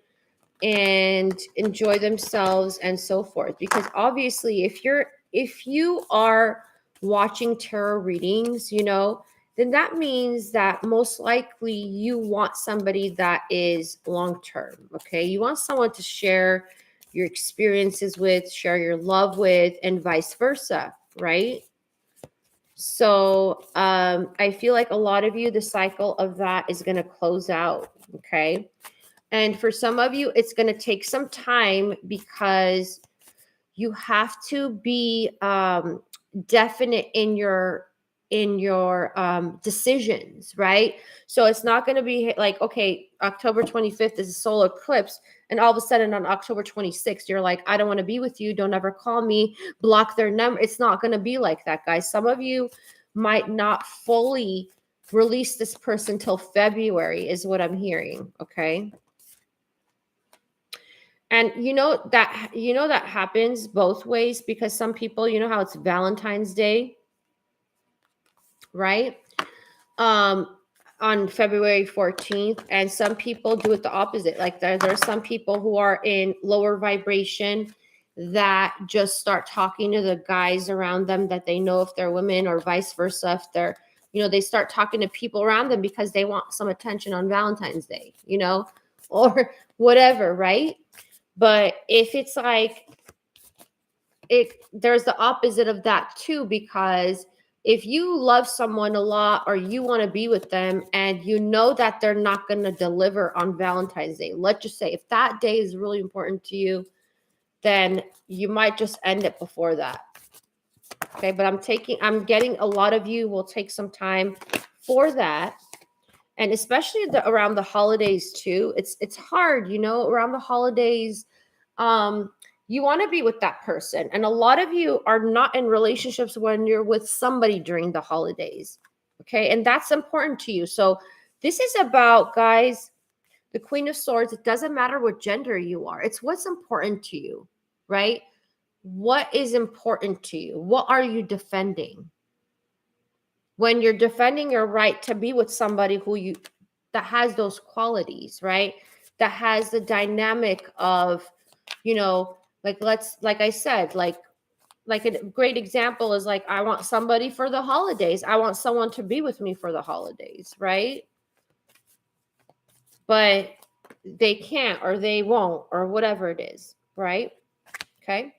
and enjoy themselves and so forth. Because obviously, if you are watching tarot readings, then that means that most likely you want somebody that is long term. Okay. You want someone to share your experiences with, share your love with, and vice versa. Right. So I feel like a lot of you, the cycle of that is going to close out. Okay. And for some of you, it's going to take some time because you have to be definite in your decisions, right? So it's not going to be like, okay, October 25th is a solar eclipse, and all of a sudden on October 26th you're like, I don't want to be with you, don't ever call me, block their number. It's not going to be like that, guys. Some of you might not fully release this person till February is what I'm hearing. Okay. And that happens both ways, because some people, how it's Valentine's Day, right? On February 14th, and some people do it the opposite. Like there's some people who are in lower vibration that just start talking to the guys around them that they know if they're women, or vice versa. If they're, they start talking to people around them because they want some attention on Valentine's Day, or whatever, right? But if it's like there's the opposite of that too, because if you love someone a lot or you want to be with them and you know that they're not going to deliver on Valentine's Day, let's just say if that day is really important to you, then you might just end it before that. Okay. But I'm getting a lot of you will take some time for that. And especially around the holidays too. It's hard, around the holidays. You want to be with that person. And a lot of you are not in relationships when you're with somebody during the holidays. Okay. And that's important to you. So this is about, guys, the Queen of Swords. It doesn't matter what gender you are. It's what's important to you, right? What is important to you? What are you defending? When you're defending your right to be with somebody that has those qualities, right? That has the dynamic of, like I said, like a great example is like, I want somebody for the holidays. I want someone to be with me for the holidays, right? But they can't, or they won't, or whatever it is, right? Okay.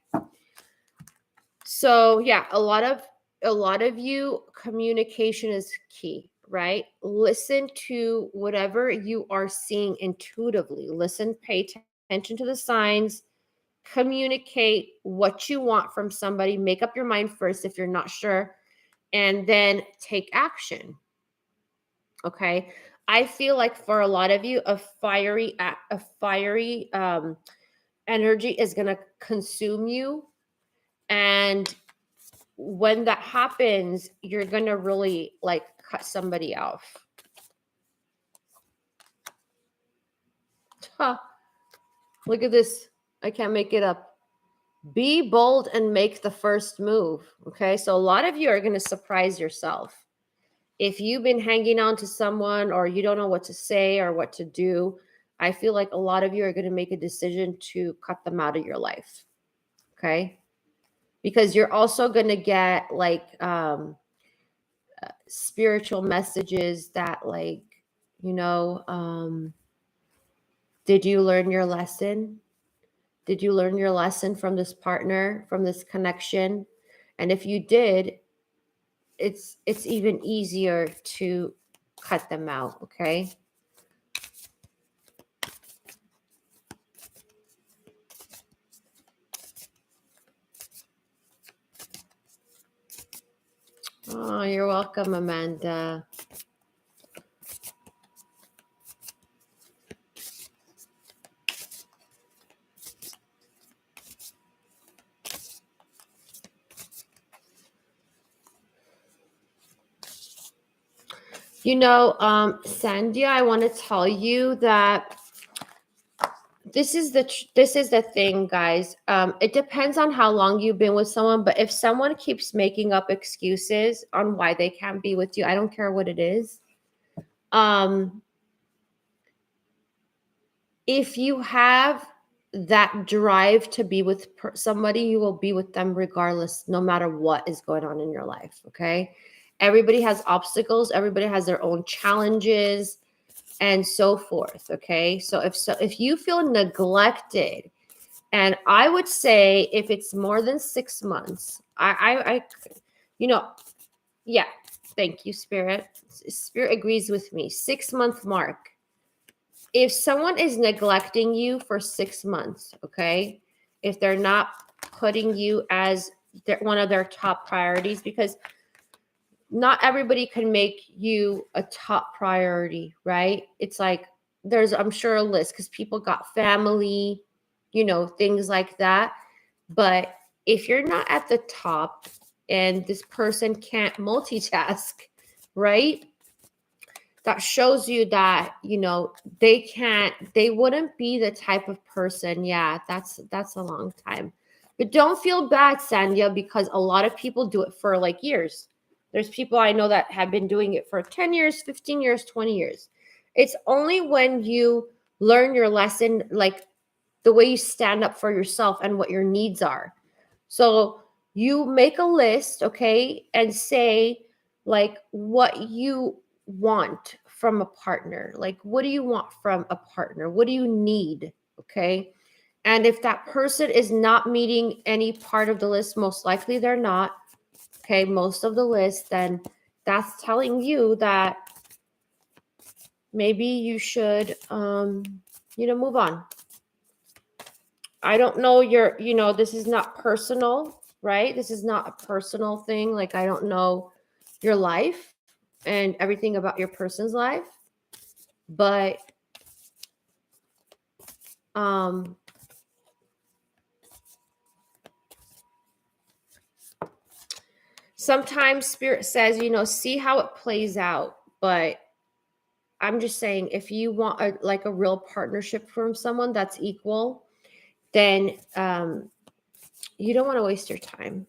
So yeah, a lot of you, communication is key, right? Listen to whatever you are seeing intuitively. Listen, pay attention to the signs, communicate what you want from somebody, make up your mind first if you're not sure, and then take action. Okay. I feel like for a lot of you, a fiery energy is going to consume you. And when that happens, you're going to really like cut somebody off. Huh. Look at this. I can't make it up. Be bold and make the first move. Okay. So a lot of you are going to surprise yourself. If you've been hanging on to someone or you don't know what to say or what to do, I feel like a lot of you are going to make a decision to cut them out of your life. Okay. Because you're also going to get like spiritual messages that like, did you learn your lesson? Did you learn your lesson from this partner, from this connection? And if you did, it's even easier to cut them out. Okay. Oh, you're welcome, Amanda. Sandia, I want to tell you that this is the thing, guys. It depends on how long you've been with someone, but if someone keeps making up excuses on why they can't be with you, I don't care what it is. If you have that drive to be with somebody, you will be with them regardless, no matter what is going on in your life. Okay. Everybody has obstacles. Everybody has their own challenges and so forth. Okay. So if you feel neglected, and I would say if it's more than 6 months, you know, yeah, thank you, Spirit. Spirit agrees with me. 6 month mark. If someone is neglecting you for 6 months, okay, if they're not putting you as one of their top priorities, because not everybody can make you a top priority, right? It's like there's, I'm sure, a list because people got family, things like that. But if you're not at the top and this person can't multitask, right? That shows you that, they wouldn't be the type of person. Yeah, that's a long time. But don't feel bad, Sandhya, because a lot of people do it for like years. There's people I know that have been doing it for 10 years, 15 years, 20 years. It's only when you learn your lesson, like the way you stand up for yourself and what your needs are. So you make a list, okay, and say like what you want from a partner. Like, what do you want from a partner? What do you need? Okay. And if that person is not meeting any part of the list, most likely they're not, okay, most of the list, then that's telling you that maybe you should, move on. I don't know this is not personal, right? This is not a personal thing. Like, I don't know your life and everything about your person's life, but sometimes Spirit says, see how it plays out. But I'm just saying, if you want a real partnership from someone that's equal, then you don't want to waste your time.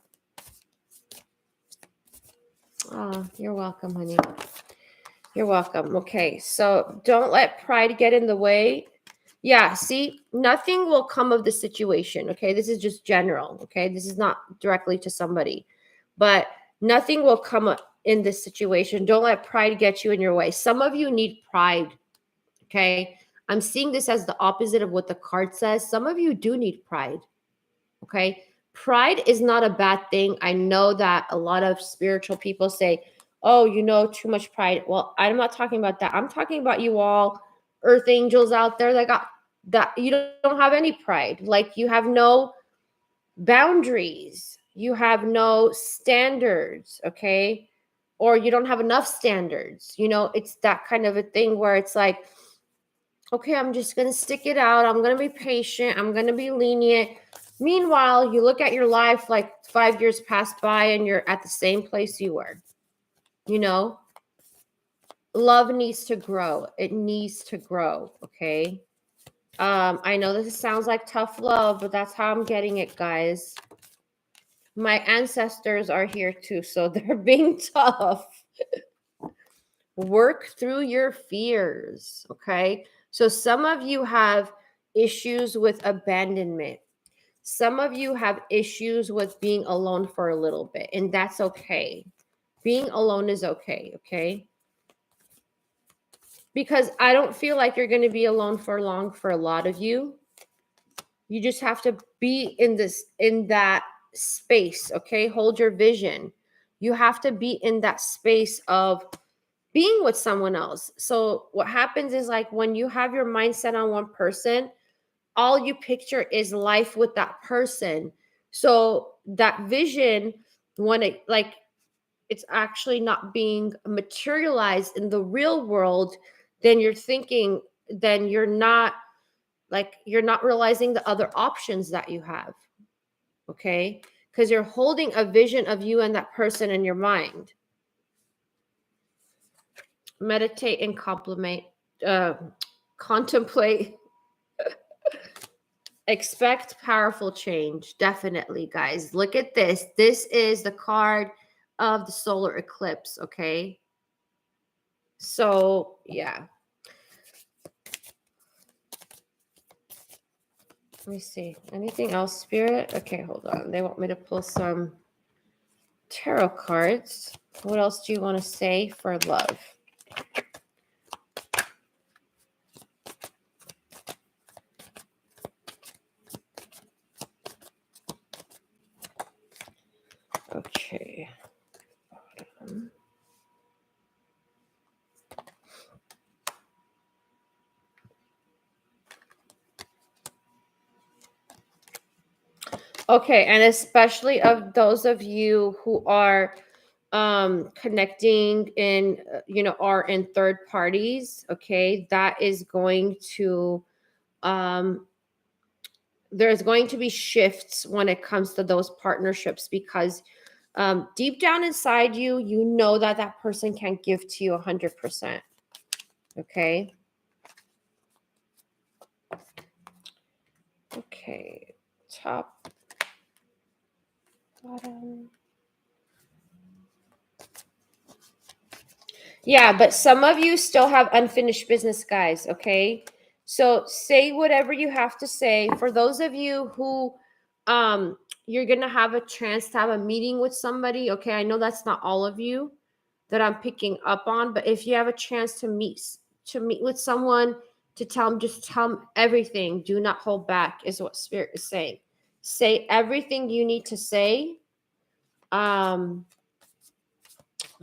Oh, you're welcome, honey. You're welcome. Okay, so don't let pride get in the way. Yeah, see, nothing will come of the situation. Okay, this is just general. Okay, this is not directly to somebody, but nothing will come up in this situation. Don't let pride get you in your way. Some of you need pride. Okay, I'm seeing this as the opposite of what the card says. Some of you do need pride. Okay, pride is not a bad thing. I know that a lot of spiritual people say, oh, too much pride. Well, I'm not talking about that. I'm talking about you all earth angels out there that got that you don't have any pride. Like, you have no boundaries. You have no standards, okay? Or you don't have enough standards. It's that kind of a thing where it's like, okay, I'm just going to stick it out. I'm going to be patient. I'm going to be lenient. Meanwhile, you look at your life like 5 years passed by and you're at the same place you were. Love needs to grow. It needs to grow, okay? I know this sounds like tough love, but that's how I'm getting it, guys. My ancestors are here too, so they're being tough. Work through your fears, okay? So some of you have issues with abandonment. Some of you have issues with being alone for a little bit, and that's okay. Being alone is okay, okay? Because I don't feel like you're going to be alone for long for a lot of you. You just have to be in that space, okay? Hold your vision. You have to be in that space of being with someone else. So what happens is, like, when you have your mindset on one person, all you picture is life with that person. So that vision, when it's actually not being materialized in the real world, then you're not realizing the other options that you have. Okay? Because you're holding a vision of you and that person in your mind. Meditate and contemplate Expect powerful change. Definitely, guys. Look at this. This is the card of the solar eclipse, okay? So, yeah. Let me see. Anything else, Spirit? Okay, hold on. They want me to pull some tarot cards. What else do you want to say for love? Okay. Okay, and especially of those of you who are connecting in are in third parties, okay, that is going to there's going to be shifts when it comes to those partnerships, because deep down inside you, you know that that person can't give to you 100%. Okay. Okay. Top, bottom. Yeah, but some of you still have unfinished business, guys. Okay. So say whatever you have to say. For those of you who you're gonna have a chance to have a meeting with somebody. Okay, I know that's not all of you that I'm picking up on, but if you have a chance to meet with someone, to tell them, just tell them everything. Do not hold back, is what Spirit is saying. Say everything you need to say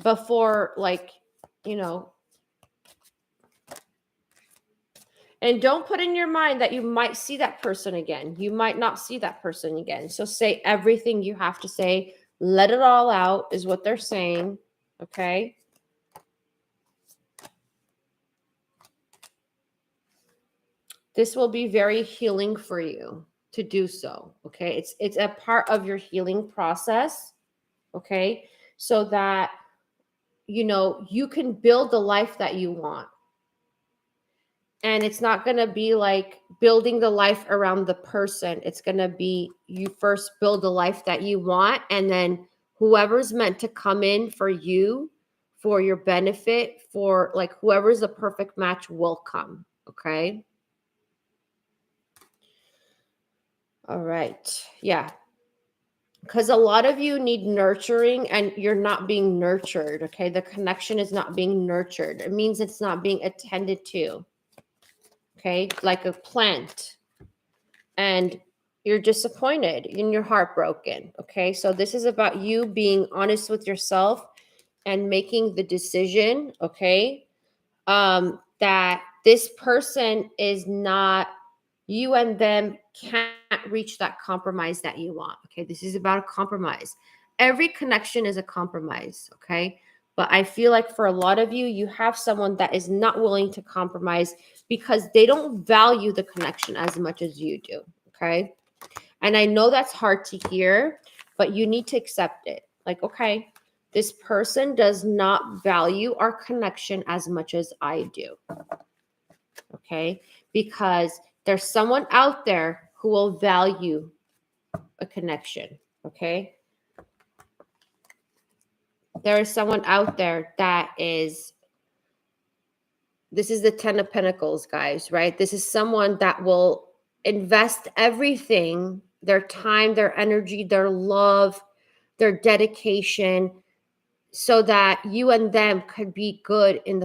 before, like, you know, and don't put in your mind that you might see that person again. You might not see that person again. So say everything you have to say. Let it all out, is what they're saying. Okay. This will be very healing for you to do so. Okay. It's a part of your healing process. Okay. So that, you can build the life that you want. And it's not going to be like building the life around the person. It's going to be, you first build the life that you want, and then whoever's meant to come in for you, for your benefit, for like whoever's the perfect match will come. Okay. All right. Yeah. Because a lot of you need nurturing and you're not being nurtured. Okay. The connection is not being nurtured. It means it's not being attended to. Okay. Like a plant. And you're disappointed and you're heartbroken. Okay. So this is about you being honest with yourself and making the decision. Okay. That this person is not, you and them can't reach that compromise that you want. Okay. This is about a compromise. Every connection is a compromise. Okay. But I feel like for a lot of you, you have someone that is not willing to compromise because they don't value the connection as much as you do. Okay. And I know that's hard to hear, but you need to accept it. Like, okay, this person does not value our connection as much as I do. Okay. Because there's someone out there who will value a connection. Okay. There is someone out there that is, this is the 10 of Pentacles, guys, right? This is someone that will invest everything, their time, their energy, their love, their dedication, so that you and them could be good in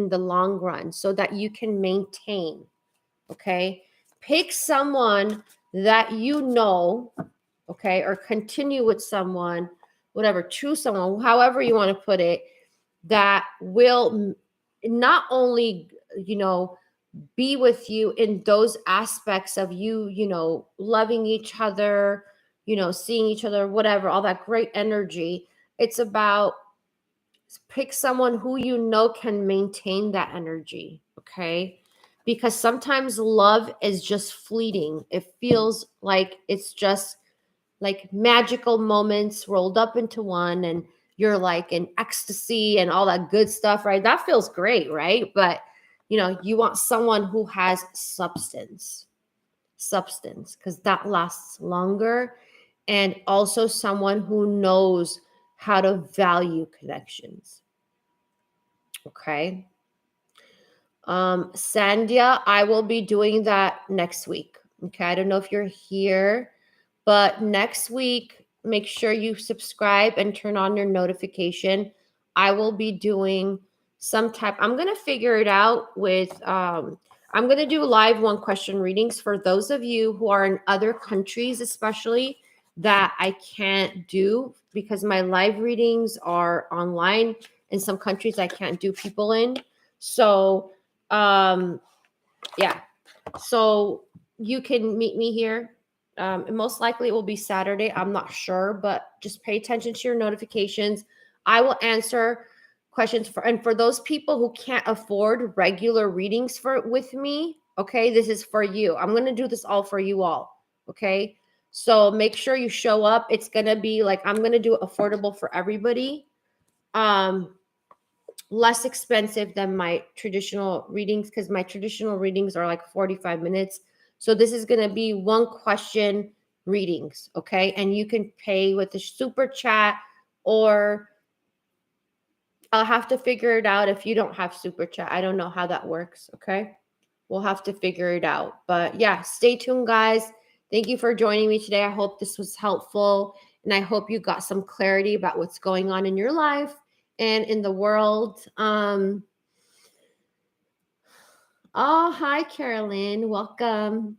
the long run, so that you can maintain. Okay. Pick someone that you know, okay, or continue with someone, whatever, choose someone, however you want to put it, that will not only, be with you in those aspects of you, loving each other, seeing each other, whatever, all that great energy. It's about pick someone who can maintain that energy. Okay. Because sometimes love is just fleeting. It feels like it's just like magical moments rolled up into one, and you're like in ecstasy and all that good stuff, right? That feels great, right? But you want someone who has substance. substance, because that lasts longer, and also someone who knows how to value connections. Okay. Sandhya, I will be doing that next week. Okay. I don't know if you're here, but next week, make sure you subscribe and turn on your notification. I will be doing some type, I'm going to figure it out with, I'm going to do live one question readings for those of you who are in other countries, especially that I can't do because my live readings are online. In some countries, I can't do people in. So, yeah. So you can meet me here. And most likely it will be Saturday. I'm not sure, but just pay attention to your notifications. I will answer questions for those people who can't afford regular readings with me. Okay, this is for you. I'm gonna do this all for you all. Okay, so make sure you show up. It's gonna be like I'm gonna do it affordable for everybody. Less expensive than my traditional readings, because my traditional readings are like 45 minutes. So this is going to be one question readings. Okay. And you can pay with the super chat, or I'll have to figure it out if you don't have super chat. I don't know how that works. Okay. We'll have to figure it out. But yeah, stay tuned, guys. Thank you for joining me today. I hope this was helpful, and I hope you got some clarity about what's going on in your life and in the world. Oh, hi, Carolyn. Welcome.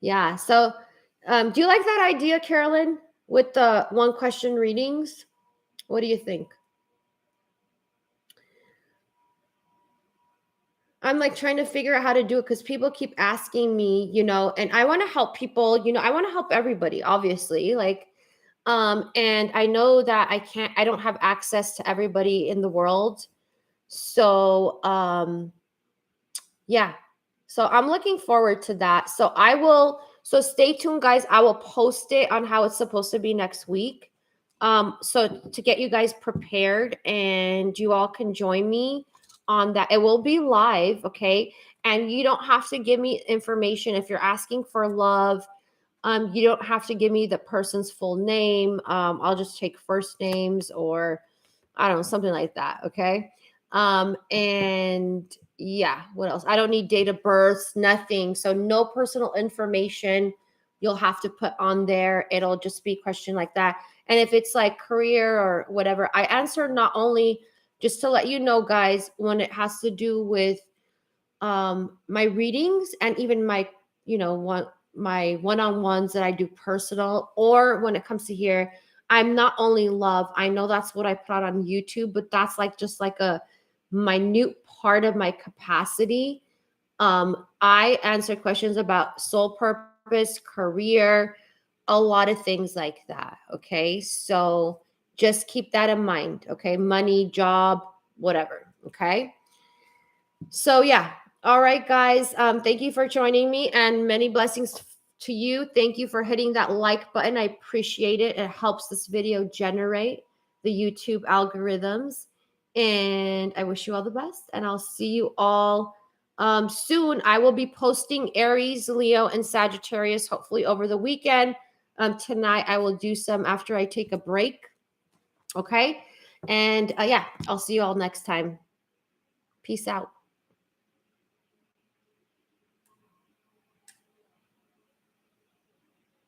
Yeah. So, do you like that idea, Carolyn, with the one question readings? What do you think? I'm like trying to figure out how to do it because people keep asking me, and I want to help people, I want to help everybody, obviously. Like, and I know that I don't have access to everybody in the world. So, yeah. So I'm looking forward to that. So stay tuned, guys. I will post it on how it's supposed to be next week. So to get you guys prepared, and you all can join me on that. It will be live, okay? And you don't have to give me information if you're asking for love. You don't have to give me the person's full name. I'll just take first names, or I don't know, something like that. Okay. And yeah, what else? I don't need date of birth, nothing. So no personal information you'll have to put on there. It'll just be a question like that. And if it's like career or whatever, I answer not only, just to let you know, guys, when it has to do with my readings, and even my, my one-on-ones that I do personal, or when it comes to here, I'm not only love. I know that's what I put out on YouTube, but that's like just like a minute part of my capacity. I answer questions about soul purpose, career, a lot of things like that. Okay. So just keep that in mind. Okay. Money, job, whatever. Okay. So yeah. All right, guys. Thank you for joining me, and many blessings to you. Thank you for hitting that like button. I appreciate it. It helps this video generate the YouTube algorithms. And I wish you all the best. And I'll see you all soon. I will be posting Aries, Leo, and Sagittarius, hopefully over the weekend. Tonight I will do some after I take a break. Okay. And yeah, I'll see you all next time. Peace out.